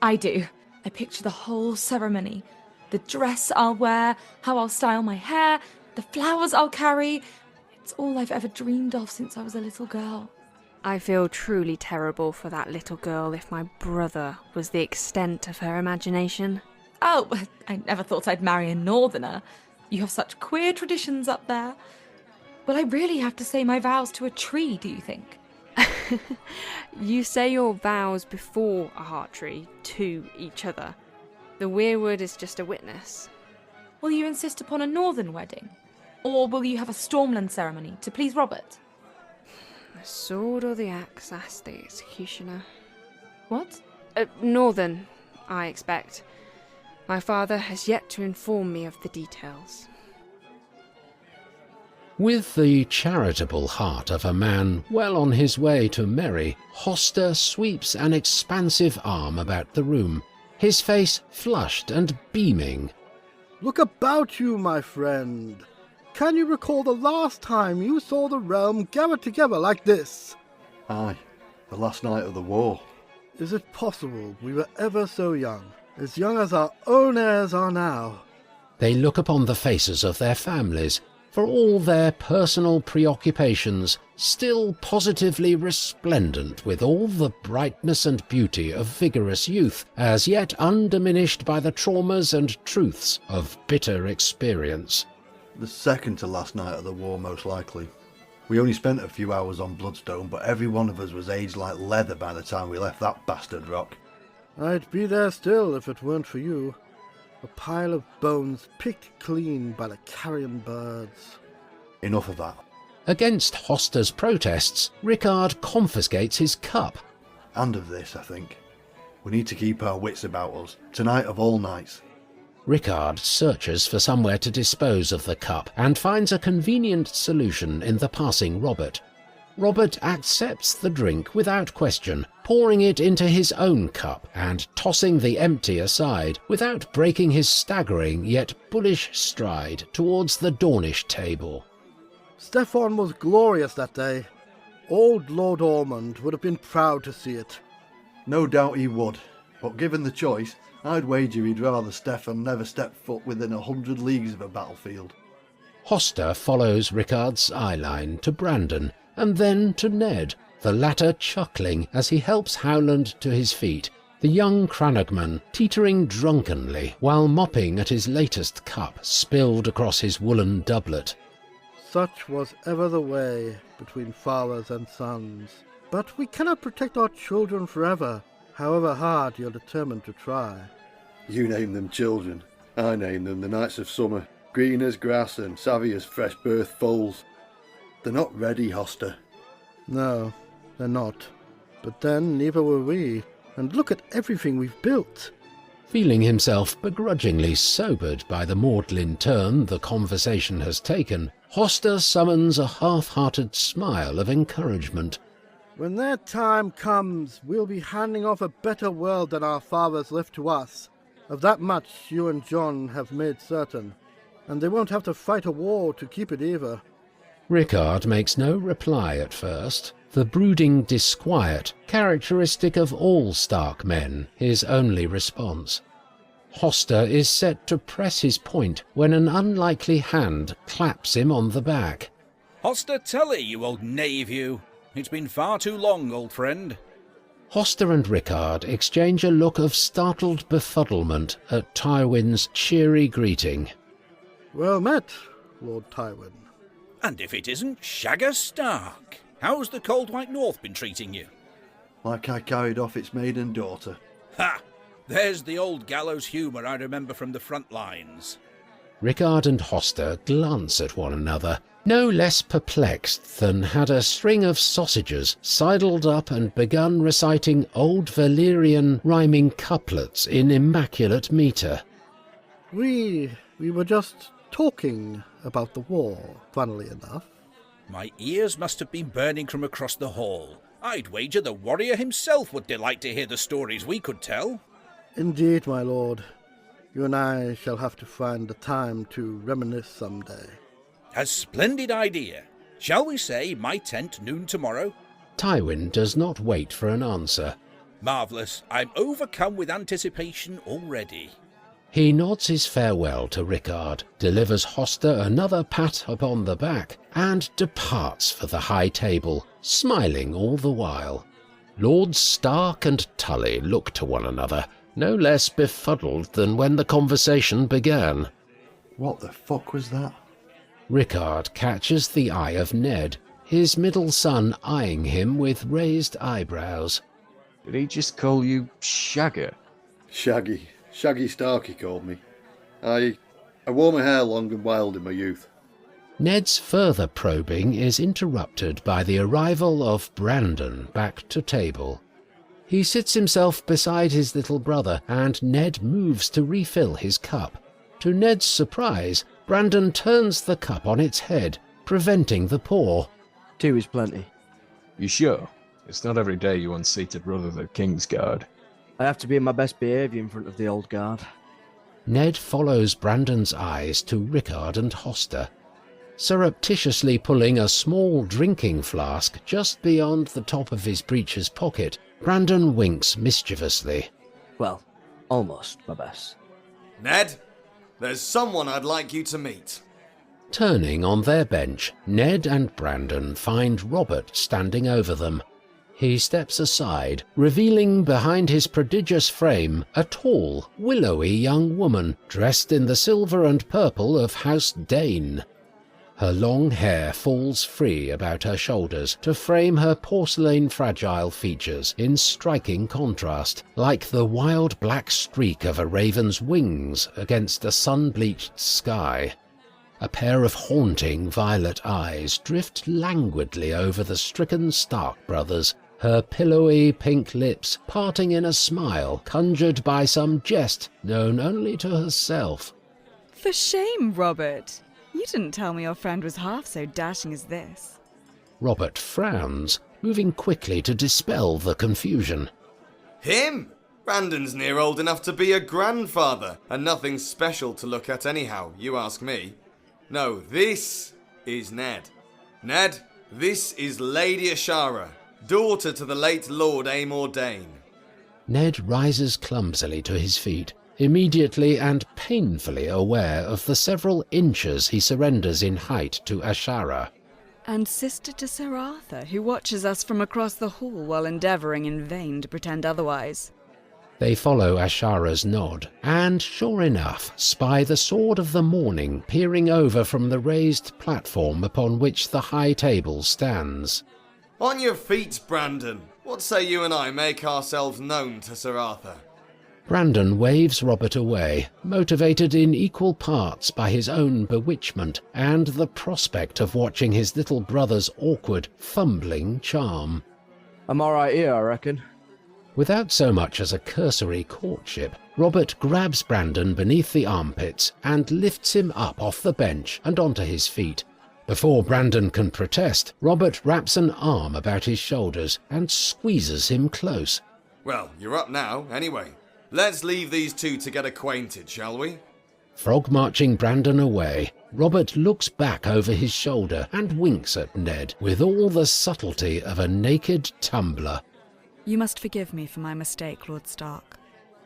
I do. I picture the whole ceremony. The dress I'll wear, how I'll style my hair, the flowers I'll carry. It's all I've ever dreamed of since I was a little girl. I feel truly terrible for that little girl if my brother was the extent of her imagination. Oh, I never thought I'd marry a northerner. You have such queer traditions up there. Will I really have to say my vows to a tree, do you think? You say your vows before a heart tree to each other. The weirwood is just a witness. Will you insist upon a northern wedding? Or will you have a Stormland ceremony to please Robert? The sword or the axe, asked the executioner. What? Northern, I expect. My father has yet to inform me of the details. With the charitable heart of a man well on his way to marry, Hoster sweeps an expansive arm about the room, his face flushed and beaming. Look about you, my friend. Can you recall the last time you saw the realm gathered together like this? Aye, the last night of the war. Is it possible we were ever so young as our own heirs are now? They look upon the faces of their families, for all their personal preoccupations, still positively resplendent with all the brightness and beauty of vigorous youth, as yet undiminished by the traumas and truths of bitter experience. The second to last night of the war, most likely. We only spent a few hours on Bloodstone, but every one of us was aged like leather by the time we left that bastard rock. I'd be there still if it weren't for you. A pile of bones picked clean by the carrion birds. Enough of that. Against Hoster's protests, Rickard confiscates his cup. And of this, I think. We need to keep our wits about us, tonight of all nights. Rickard searches for somewhere to dispose of the cup and finds a convenient solution in the passing Robert. Robert accepts the drink without question, pouring it into his own cup and tossing the empty aside without breaking his staggering yet bullish stride towards the Dornish table. Steffon was glorious that day. Old Lord Ormond would have been proud to see it. No doubt he would, but given the choice, I'd wager he'd rather Steffon never step foot within 100 leagues of a battlefield. Hoster follows Rickard's eyeline to Brandon, and then to Ned, the latter chuckling as he helps Howland to his feet, the young Cranagman teetering drunkenly while mopping at his latest cup spilled across his woolen doublet. Such was ever the way between fathers and sons. But we cannot protect our children forever, however hard you're determined to try. You name them children. I name them the nights of summer, green as grass and savvy as fresh-birthed foals. They're not ready, Hoster. No, they're not. But then neither were we, and look at everything we've built. Feeling himself begrudgingly sobered by the maudlin turn the conversation has taken, Hoster summons a half-hearted smile of encouragement. When that time comes, we'll be handing off a better world than our fathers left to us. Of that much you and John have made certain, and they won't have to fight a war to keep it either. Rickard makes no reply at first. The brooding disquiet, characteristic of all Stark men, his only response. Hoster is set to press his point when an unlikely hand claps him on the back. Hoster Tully, you old knave, you! It's been far too long, old friend. Hoster and Rickard exchange a look of startled befuddlement at Tywin's cheery greeting. Well met, Lord Tywin. And if it isn't Shagger Stark, how's the cold white north been treating you? Like I carried off its maiden daughter. Ha! There's the old gallows humour I remember from the front lines. Rickard and Hoster glance at one another, no less perplexed than had a string of sausages sidled up and begun reciting old Valyrian rhyming couplets in immaculate metre. We were just talking about the war, funnily enough. My ears must have been burning from across the hall. I'd wager the warrior himself would delight to hear the stories we could tell. Indeed, my lord. You and I shall have to find the time to reminisce someday. A splendid idea. Shall we say my tent noon tomorrow? Tywin does not wait for an answer. Marvellous. I'm overcome with anticipation already. He nods his farewell to Rickard, delivers Hoster another pat upon the back, and departs for the high table, smiling all the while. Lords Stark and Tully look to one another, no less befuddled than when the conversation began. What the fuck was that? Rickard catches the eye of Ned, his middle son eyeing him with raised eyebrows. Did he just call you Shagger? Shaggy Stark, he called me. I wore my hair long and wild in my youth. Ned's further probing is interrupted by the arrival of Brandon back to table. He sits himself beside his little brother, and Ned moves to refill his cup. To Ned's surprise, Brandon turns the cup on its head, preventing the pour. 2 is plenty. You sure? It's not every day you unseat a brother of the King's Guard. I have to be in my best behaviour in front of the old guard. Ned follows Brandon's eyes to Rickard and Hoster. Surreptitiously pulling a small drinking flask just beyond the top of his breeches pocket, Brandon winks mischievously. Well, almost my best. Ned, there's someone I'd like you to meet. Turning on their bench, Ned and Brandon find Robert standing over them. He steps aside, revealing behind his prodigious frame a tall, willowy young woman dressed in the silver and purple of House Dane. Her long hair falls free about her shoulders to frame her porcelain-fragile features in striking contrast, like the wild black streak of a raven's wings against a sun-bleached sky. A pair of haunting violet eyes drift languidly over the stricken Stark brothers, her pillowy pink lips parting in a smile conjured by some jest known only to herself. For shame, Robert. You didn't tell me your friend was half so dashing as this. Robert frowns, moving quickly to dispel the confusion. Him? Brandon's near old enough to be a grandfather, and nothing special to look at anyhow, you ask me. No, this is Ned. Ned, this is Lady Ashara, daughter to the late Lord Aemor Dane. Ned rises clumsily to his feet, immediately and painfully aware of the several inches he surrenders in height to Ashara. And sister to Sir Arthur, who watches us from across the hall while endeavouring in vain to pretend otherwise. They follow Ashara's nod, and sure enough spy the Sword of the Morning peering over from the raised platform upon which the high table stands. On your feet, Brandon. What say you and I make ourselves known to Sir Arthur? Brandon waves Robert away, motivated in equal parts by his own bewitchment and the prospect of watching his little brother's awkward, fumbling charm. I'm all right here, I reckon. Without so much as a cursory courtship, Robert grabs Brandon beneath the armpits and lifts him up off the bench and onto his feet. Before Brandon can protest, Robert wraps an arm about his shoulders and squeezes him close. Well, you're up now, anyway. Let's leave these two to get acquainted, shall we? Frog-marching Brandon away, Robert looks back over his shoulder and winks at Ned with all the subtlety of a naked tumbler. You must forgive me for my mistake, Lord Stark.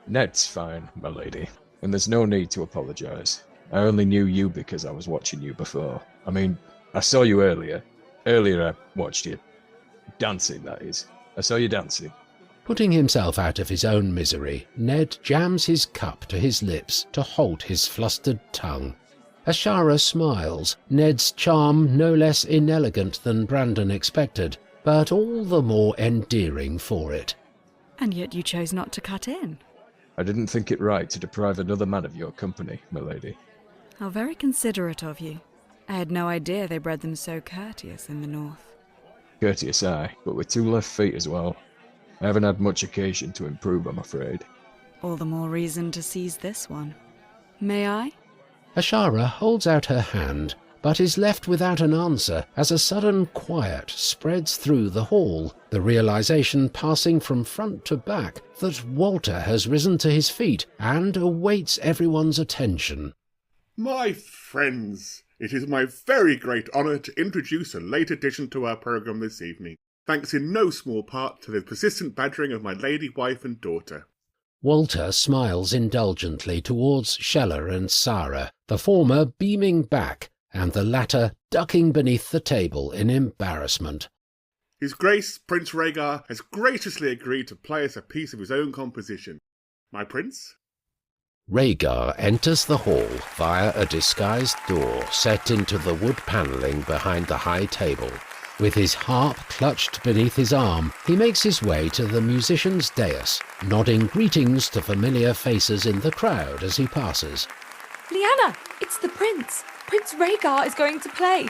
Ned's fine, my lady, and there's no need to apologise. I only knew you because I was watching you before. I mean, I saw you earlier. Earlier I watched you. Dancing, that is. I saw you dancing. Putting himself out of his own misery, Ned jams his cup to his lips to halt his flustered tongue. Ashara smiles, Ned's charm no less inelegant than Brandon expected, but all the more endearing for it. And yet you chose not to cut in. I didn't think it right to deprive another man of your company, my lady. How very considerate of you. I had no idea they bred them so courteous in the north. Courteous, aye, but with 2 left feet as well. I haven't had much occasion to improve, I'm afraid. All the more reason to seize this one. May I? Ashara holds out her hand, but is left without an answer as a sudden quiet spreads through the hall, the realization passing from front to back that Walter has risen to his feet and awaits everyone's attention. My friends, it is my very great honour to introduce a late addition to our programme this evening, thanks in no small part to the persistent badgering of my lady wife and daughter. Walter smiles indulgently towards Sheller and Sarah, the former beaming back, and the latter ducking beneath the table in embarrassment. His Grace Prince Rhaegar has graciously agreed to play us a piece of his own composition. My prince? Rhaegar enters the hall via a disguised door set into the wood panelling behind the high table. With his harp clutched beneath his arm, he makes his way to the musician's dais, nodding greetings to familiar faces in the crowd as he passes. Lyanna, it's the prince. Prince Rhaegar is going to play.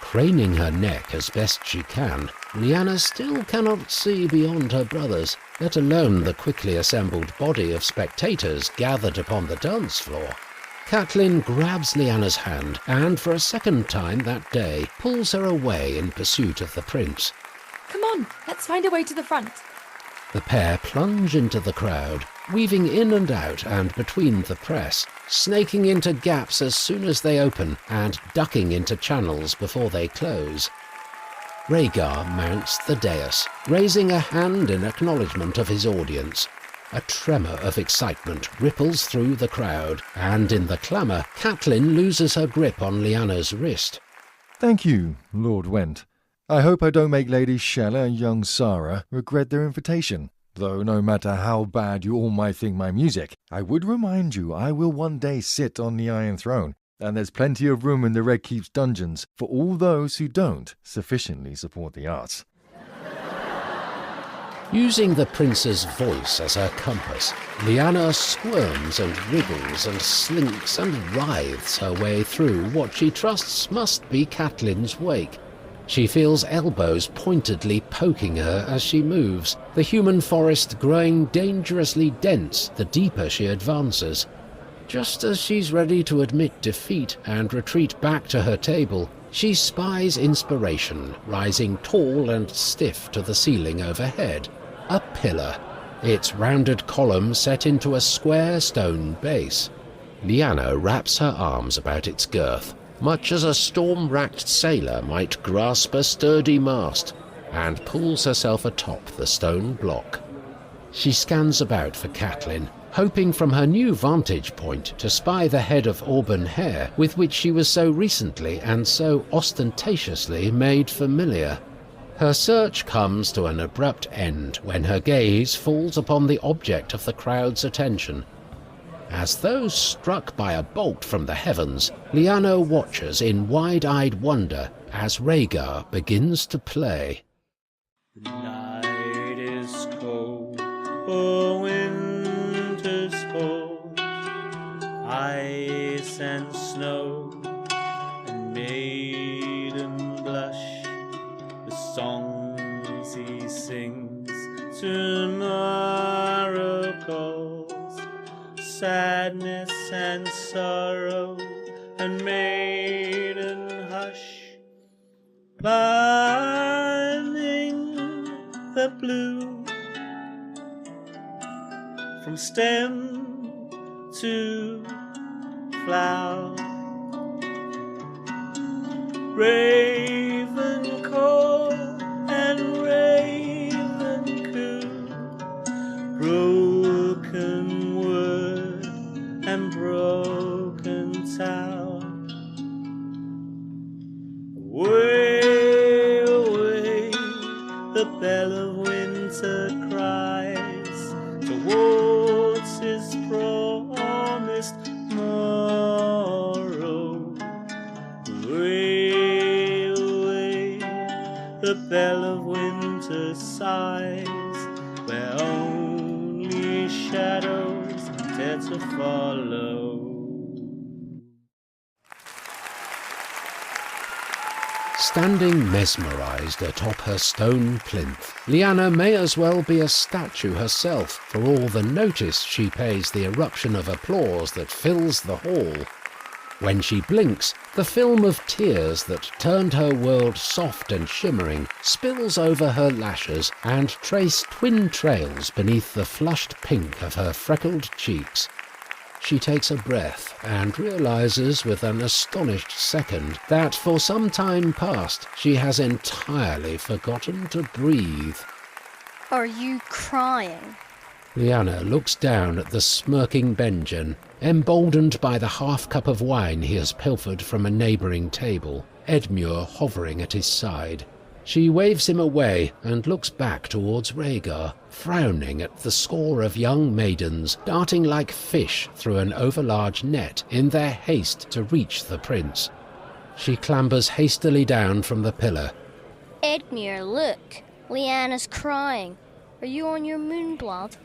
Craning her neck as best she can, Lyanna still cannot see beyond her brothers, let alone the quickly assembled body of spectators gathered upon the dance floor. Catelyn grabs Lyanna's hand and, for a second time that day, pulls her away in pursuit of the prince. Come on, let's find a way to the front. The pair plunge into the crowd, weaving in and out and between the press, snaking into gaps as soon as they open and ducking into channels before they close. Rhaegar mounts the dais, raising a hand in acknowledgement of his audience. A tremor of excitement ripples through the crowd, and in the clamour, Catelyn loses her grip on Lyanna's wrist. Thank you, Lord Went. I hope I don't make Lady Sheller and young Sarah regret their invitation. Though no matter how bad you all might think my music, I would remind you I will one day sit on the Iron Throne, And there's plenty of room in the Red Keep's dungeons for all those who don't sufficiently support the arts. Using the prince's voice as her compass, Lyanna squirms and wriggles and slinks and writhes her way through what she trusts must be Catelyn's wake. She feels elbows pointedly poking her as she moves, the human forest growing dangerously dense the deeper she advances. Just as she's ready to admit defeat and retreat back to her table, she spies inspiration rising tall and stiff to the ceiling overhead. A pillar, its rounded column set into a square stone base. Lyanna wraps her arms about its girth, much as a storm-racked sailor might grasp a sturdy mast, and pulls herself atop the stone block. She scans about for Catelyn, hoping from her new vantage point to spy the head of auburn hair with which she was so recently and so ostentatiously made familiar. Her search comes to an abrupt end when her gaze falls upon the object of the crowd's attention. As though struck by a bolt from the heavens, Lyanna watches in wide-eyed wonder as Rhaegar begins to play. The night is cold, oh winter's cold, ice and snow, and maiden blush. The songs he sings tomorrow calls, sadness and sorrow, and maiden hush, binding the blue from stem to flower. Raven call and raven coo, broken word and broken tower. Away, away, the bell of winter cries towards his promised morrow. Away, away, the bell of winter sighs, where only shadows dare to follow. Standing mesmerised atop her stone plinth, Lyanna may as well be a statue herself for all the notice she pays the eruption of applause that fills the hall. When she blinks, the film of tears that turned her world soft and shimmering spills over her lashes and trace twin trails beneath the flushed pink of her freckled cheeks. She takes a breath and realizes with an astonished second that for some time past she has entirely forgotten to breathe. Are you crying? Lyanna looks down at the smirking Benjen, emboldened by the half-cup of wine he has pilfered from a neighbouring table, Edmure hovering at his side. She waves him away and looks back towards Rhaegar, frowning at the score of young maidens darting like fish through an overlarge net in their haste to reach the prince. She clambers hastily down from the pillar. Edmure, look. Lyanna's crying. Are you on your moonblood?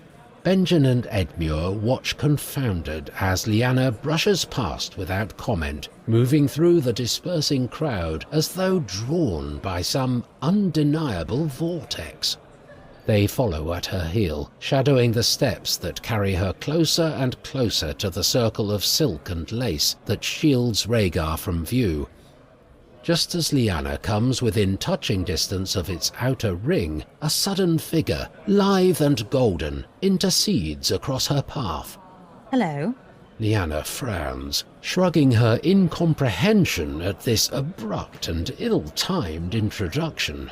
Benjen and Edmure watch confounded as Lyanna brushes past without comment, moving through the dispersing crowd as though drawn by some undeniable vortex. They follow at her heel, shadowing the steps that carry her closer and closer to the circle of silk and lace that shields Rhaegar from view. Just as Lyanna comes within touching distance of its outer ring, a sudden figure, lithe and golden, intercedes across her path. Hello. Lyanna frowns, shrugging her incomprehension at this abrupt and ill-timed introduction.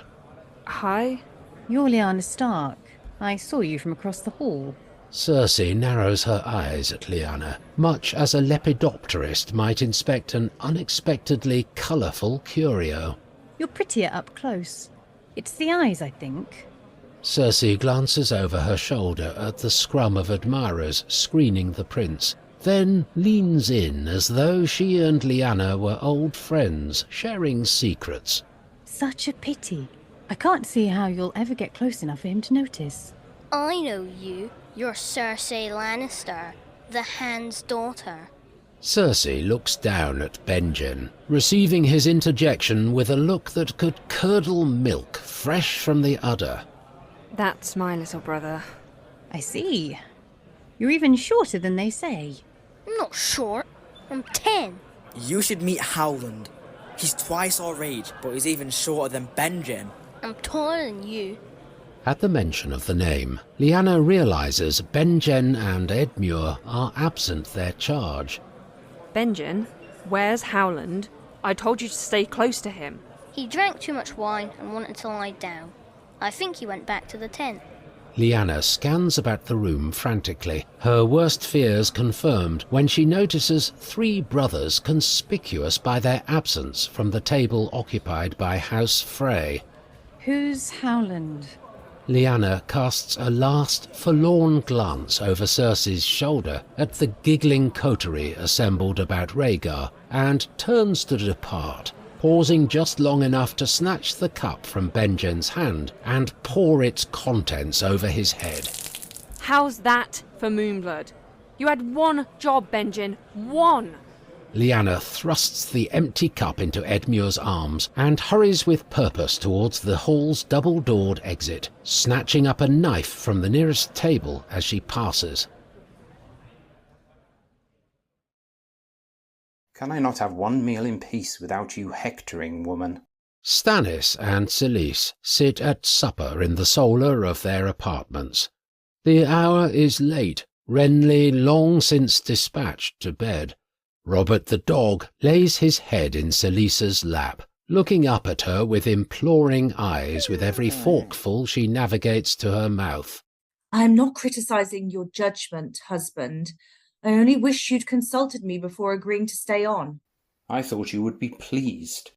Hi. You're Lyanna Stark. I saw you from across the hall. Cersei narrows her eyes at Lyanna, much as a lepidopterist might inspect an unexpectedly colourful curio. You're prettier up close. It's the eyes, I think. Cersei glances over her shoulder at the scrum of admirers screening the prince, then leans in as though she and Lyanna were old friends, sharing secrets. Such a pity. I can't see how you'll ever get close enough for him to notice. I know you. You're Cersei Lannister, the Hand's daughter. Cersei looks down at Benjen, receiving his interjection with a look that could curdle milk fresh from the udder. That's my little brother. I see. You're even shorter than they say. I'm not short. I'm 10. You should meet Howland. He's twice our age, but he's even shorter than Benjen. I'm taller than you. At the mention of the name, Lyanna realizes Benjen and Edmure are absent their charge. Benjen, where's Howland? I told you to stay close to him. He drank too much wine and wanted to lie down. I think he went back to the tent. Lyanna scans about the room frantically, her worst fears confirmed when she notices 3 brothers conspicuous by their absence from the table occupied by House Frey. Who's Howland? Lyanna casts a last forlorn glance over Cersei's shoulder at the giggling coterie assembled about Rhaegar and turns to depart, pausing just long enough to snatch the cup from Benjen's hand and pour its contents over his head. How's that for Moonblood? You had one job, Benjen. One! Lyanna thrusts the empty cup into Edmure's arms and hurries with purpose towards the hall's double-doored exit, snatching up a knife from the nearest table as she passes. Can I not have one meal in peace without you hectoring, woman? Stannis and Selyse sit at supper in the solar of their apartments. The hour is late, Renly long since dispatched to bed. Robert the dog lays his head in Selyse's lap, looking up at her with imploring eyes with every forkful she navigates to her mouth. I am not criticising your judgment, husband. I only wish you'd consulted me before agreeing to stay on. I thought you would be pleased.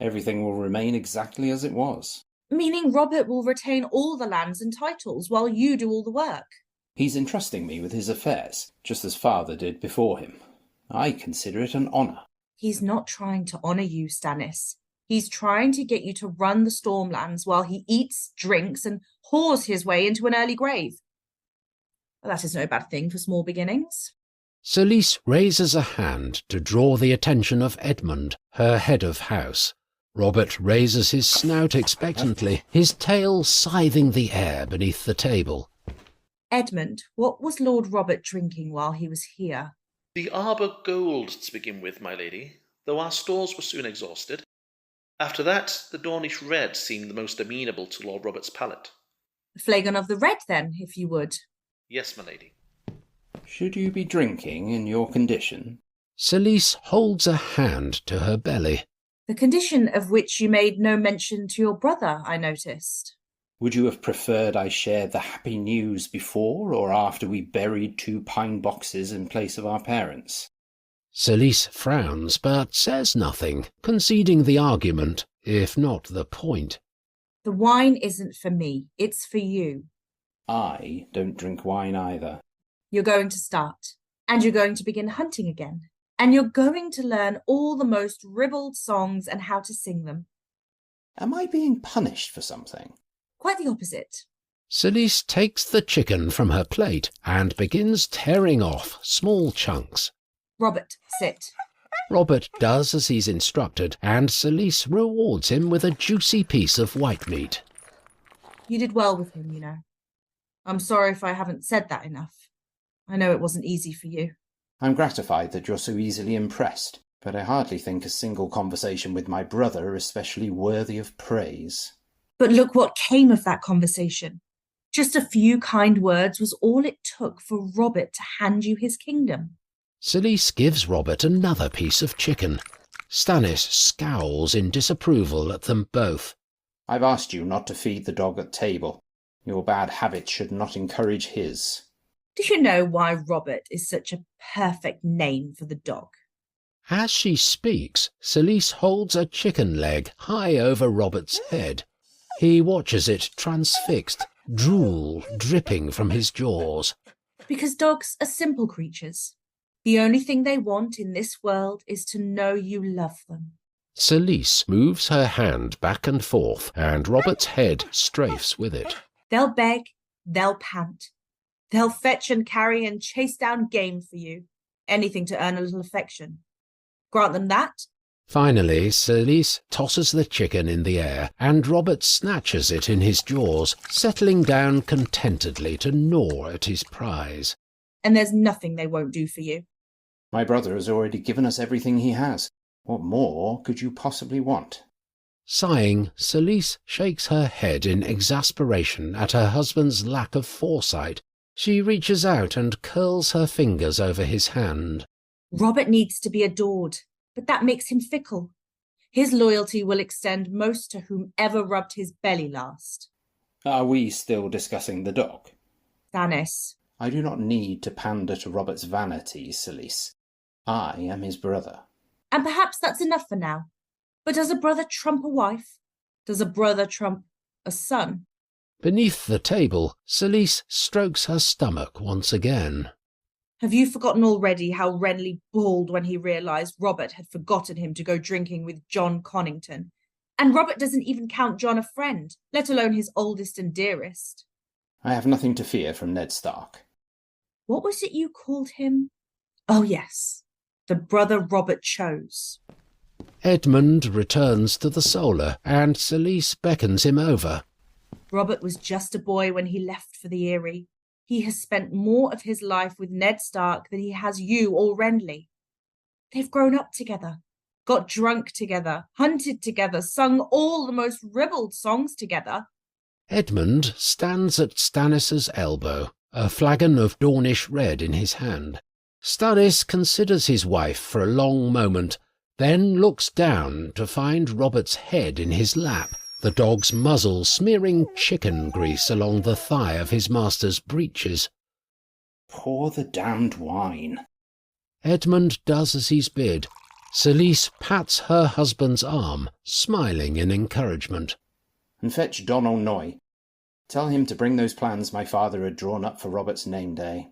Everything will remain exactly as it was. Meaning Robert will retain all the lands and titles while you do all the work. He's entrusting me with his affairs, just as father did before him. I consider it an honour. He's not trying to honour you, Stannis. He's trying to get you to run the Stormlands while he eats, drinks, and whores his way into an early grave. Well, that is no bad thing for small beginnings. Selyse raises a hand to draw the attention of Edmund, her head of house. Robert raises his snout expectantly, his tail scything the air beneath the table. Edmund, what was Lord Robert drinking while he was here? The Arbor Gold to begin with, my lady, though our stores were soon exhausted. After that, the Dornish Red seemed the most amenable to Lord Robert's palate. A flagon of the red, then, if you would. Yes, my lady. Should you be drinking in your condition? Selyse holds a hand to her belly. The condition of which you made no mention to your brother, I noticed. Would you have preferred I shared the happy news before or after we buried 2 pine boxes in place of our parents? Selyse frowns but says nothing, conceding the argument, if not the point. The wine isn't for me, it's for you. I don't drink wine either. You're going to start, and you're going to begin hunting again, and you're going to learn all the most ribald songs and how to sing them. Am I being punished for something? Quite the opposite. Selyse takes the chicken from her plate and begins tearing off small chunks. Robert, sit. Robert does as he's instructed, and Selyse rewards him with a juicy piece of white meat. You did well with him, you know. I'm sorry if I haven't said that enough. I know it wasn't easy for you. I'm gratified that you're so easily impressed, but I hardly think a single conversation with my brother especially worthy of praise. But look what came of that conversation. Just a few kind words was all it took for Robert to hand you his kingdom. Selyse gives Robert another piece of chicken. Stannis scowls in disapproval at them both. I've asked you not to feed the dog at table. Your bad habits should not encourage his. Do you know why Robert is such a perfect name for the dog? As she speaks, Selyse holds a chicken leg high over Robert's head. He watches it transfixed, drool dripping from his jaws. Because dogs are simple creatures. The only thing they want in this world is to know you love them. Celise moves her hand back and forth, and Robert's head strafes with it. They'll beg, they'll pant. They'll fetch and carry and chase down game for you. Anything to earn a little affection. Grant them that. Finally, Celise tosses the chicken in the air, and Robert snatches it in his jaws, settling down contentedly to gnaw at his prize. And there's nothing they won't do for you. My brother has already given us everything he has. What more could you possibly want? Sighing, Celise shakes her head in exasperation at her husband's lack of foresight. She reaches out and curls her fingers over his hand. Robert needs to be adored, but that makes him fickle. His loyalty will extend most to whomever rubbed his belly last. Are we still discussing the dog? Stannis. I do not need to pander to Robert's vanity, Celise. I am his brother. And perhaps that's enough for now. But does a brother trump a wife? Does a brother trump a son? Beneath the table, Celise strokes her stomach once again. Have you forgotten already how Renly bawled when he realised Robert had forgotten him to go drinking with John Connington? And Robert doesn't even count John a friend, let alone his oldest and dearest. I have nothing to fear from Ned Stark. What was it you called him? Oh yes, the brother Robert chose. Edmund returns to the Solar, and Celise beckons him over. Robert was just a boy when he left for the Eyrie. He has spent more of his life with Ned Stark than he has you or Renly. They've grown up together, got drunk together, hunted together, sung all the most ribald songs together. Edmund stands at Stannis' elbow, a flagon of Dornish red in his hand. Stannis considers his wife for a long moment, then looks down to find Robert's head in his lap, the dog's muzzle smearing chicken grease along the thigh of his master's breeches. Pour the damned wine. Edmund does as he's bid. Celise pats her husband's arm, smiling in encouragement. And fetch Don O'Noy. Tell him to bring those plans my father had drawn up for Robert's name day.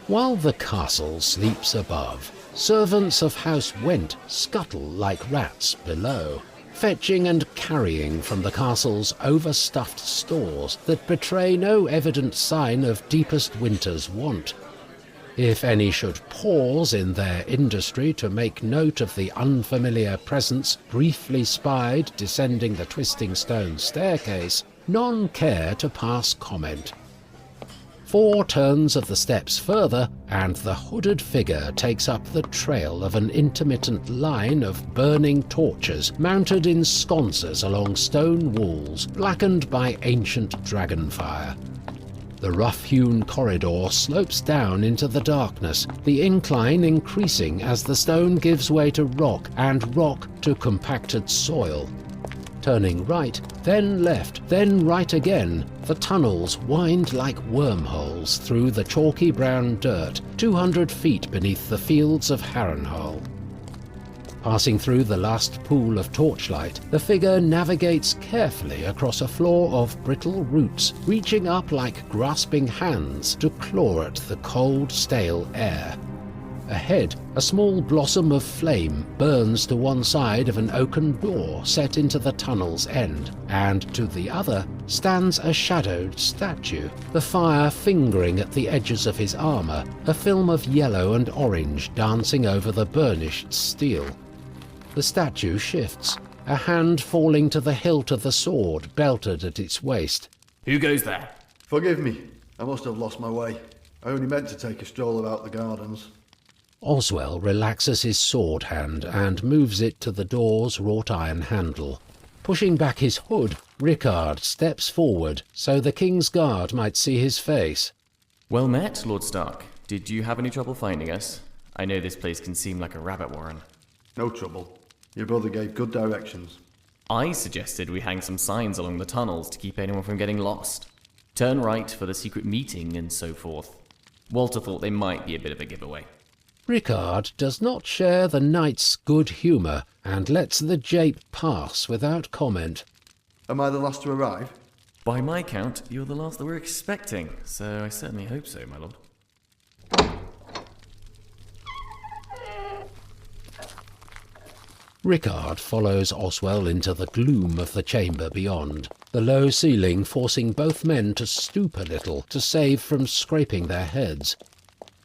While the castle sleeps above, servants of House Went scuttle like rats below, fetching and carrying from the castle's overstuffed stores that betray no evident sign of deepest winter's want. If any should pause in their industry to make note of the unfamiliar presence briefly spied descending the twisting stone staircase, none care to pass comment. 4 turns of the steps further, and the hooded figure takes up the trail of an intermittent line of burning torches mounted in sconces along stone walls blackened by ancient dragonfire. The rough-hewn corridor slopes down into the darkness, the incline increasing as the stone gives way to rock and rock to compacted soil. Turning right, then left, then right again, the tunnels wind like wormholes through the chalky brown dirt 200 feet beneath the fields of Harrenhal. Passing through the last pool of torchlight, the figure navigates carefully across a floor of brittle roots, reaching up like grasping hands to claw at the cold, stale air. Ahead, a small blossom of flame burns to one side of an oaken door set into the tunnel's end, and to the other stands a shadowed statue, the fire fingering at the edges of his armour, a film of yellow and orange dancing over the burnished steel. The statue shifts, a hand falling to the hilt of the sword belted at its waist. Who goes there? Forgive me, I must have lost my way. I only meant to take a stroll about the gardens. Oswell relaxes his sword hand and moves it to the door's wrought iron handle. Pushing back his hood, Rickard steps forward so the King's Guard might see his face. Well met, Lord Stark. Did you have any trouble finding us? I know this place can seem like a rabbit warren. No trouble. Your brother gave good directions. I suggested we hang some signs along the tunnels to keep anyone from getting lost. Turn right for the secret meeting and so forth. Walter thought they might be a bit of a giveaway. Rickard does not share the knight's good humour and lets the jape pass without comment. Am I the last to arrive? By my count, you're the last that we're expecting, so I certainly hope so, my lord. Rickard follows Oswell into the gloom of the chamber beyond, the low ceiling forcing both men to stoop a little to save from scraping their heads.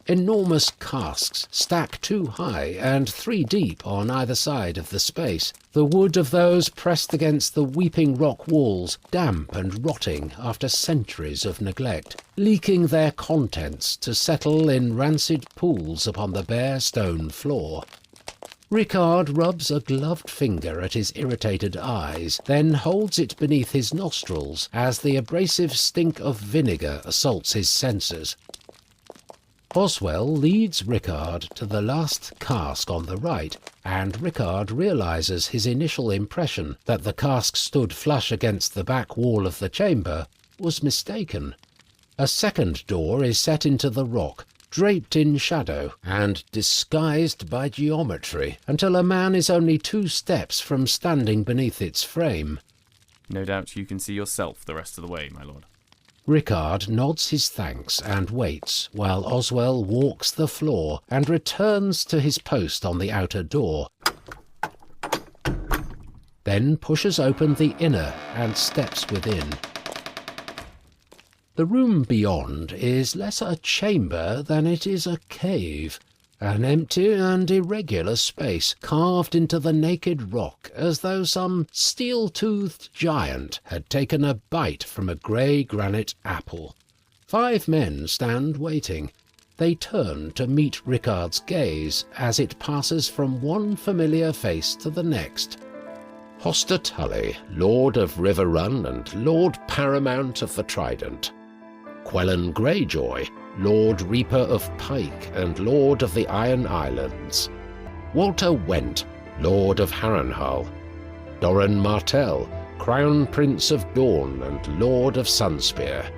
Enormous casks stack 2 high and 3 deep on either side of the space, the wood of those pressed against the weeping rock walls damp and rotting after centuries of neglect, leaking their contents to settle in rancid pools upon the bare stone floor. Rickard rubs a gloved finger at his irritated eyes, then holds it beneath his nostrils as the abrasive stink of vinegar assaults his senses. Oswell leads Rickard to the last cask on the right, and Rickard realizes his initial impression that the cask stood flush against the back wall of the chamber was mistaken. A second door is set into the rock, draped in shadow and disguised by geometry, until a man is only 2 steps from standing beneath its frame. No doubt you can see yourself the rest of the way, my lord. Rickard nods his thanks and waits while Oswell walks the floor and returns to his post on the outer door, then pushes open the inner and steps within. The room beyond is less a chamber than it is a cave, an empty and irregular space carved into the naked rock as though some steel-toothed giant had taken a bite from a grey granite apple. 5 men stand waiting. They turn to meet Rickard's gaze as it passes from one familiar face to the next. Hoster Tully, Lord of Riverrun and Lord Paramount of the Trident. Quellan Greyjoy, Lord Reaper of Pike and Lord of the Iron Islands. Walter Went, Lord of Harrenhal. Doran Martell, Crown Prince of Dawn and Lord of Sunspear.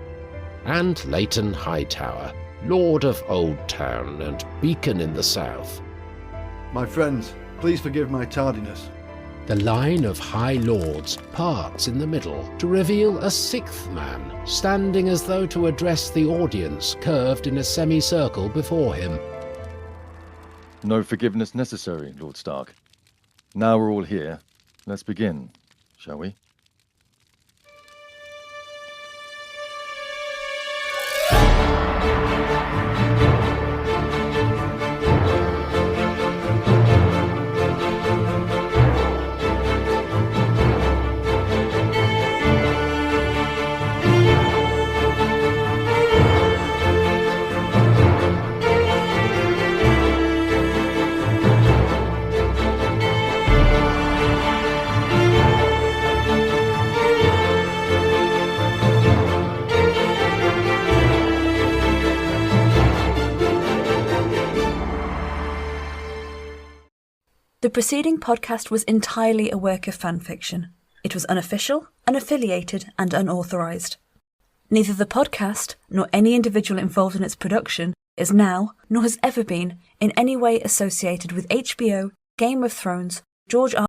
And Leighton Hightower, Lord of Old Town and Beacon in the South. My friends, please forgive my tardiness. The line of high lords parts in the middle to reveal a 6th man, standing as though to address the audience curved in a semicircle before him. No forgiveness necessary, Lord Stark. Now we're all here. Let's begin, shall we? The preceding podcast was entirely a work of fanfiction. It was unofficial, unaffiliated, and unauthorized. Neither the podcast nor any individual involved in its production is now, nor has ever been, in any way associated with HBO, Game of Thrones, George R.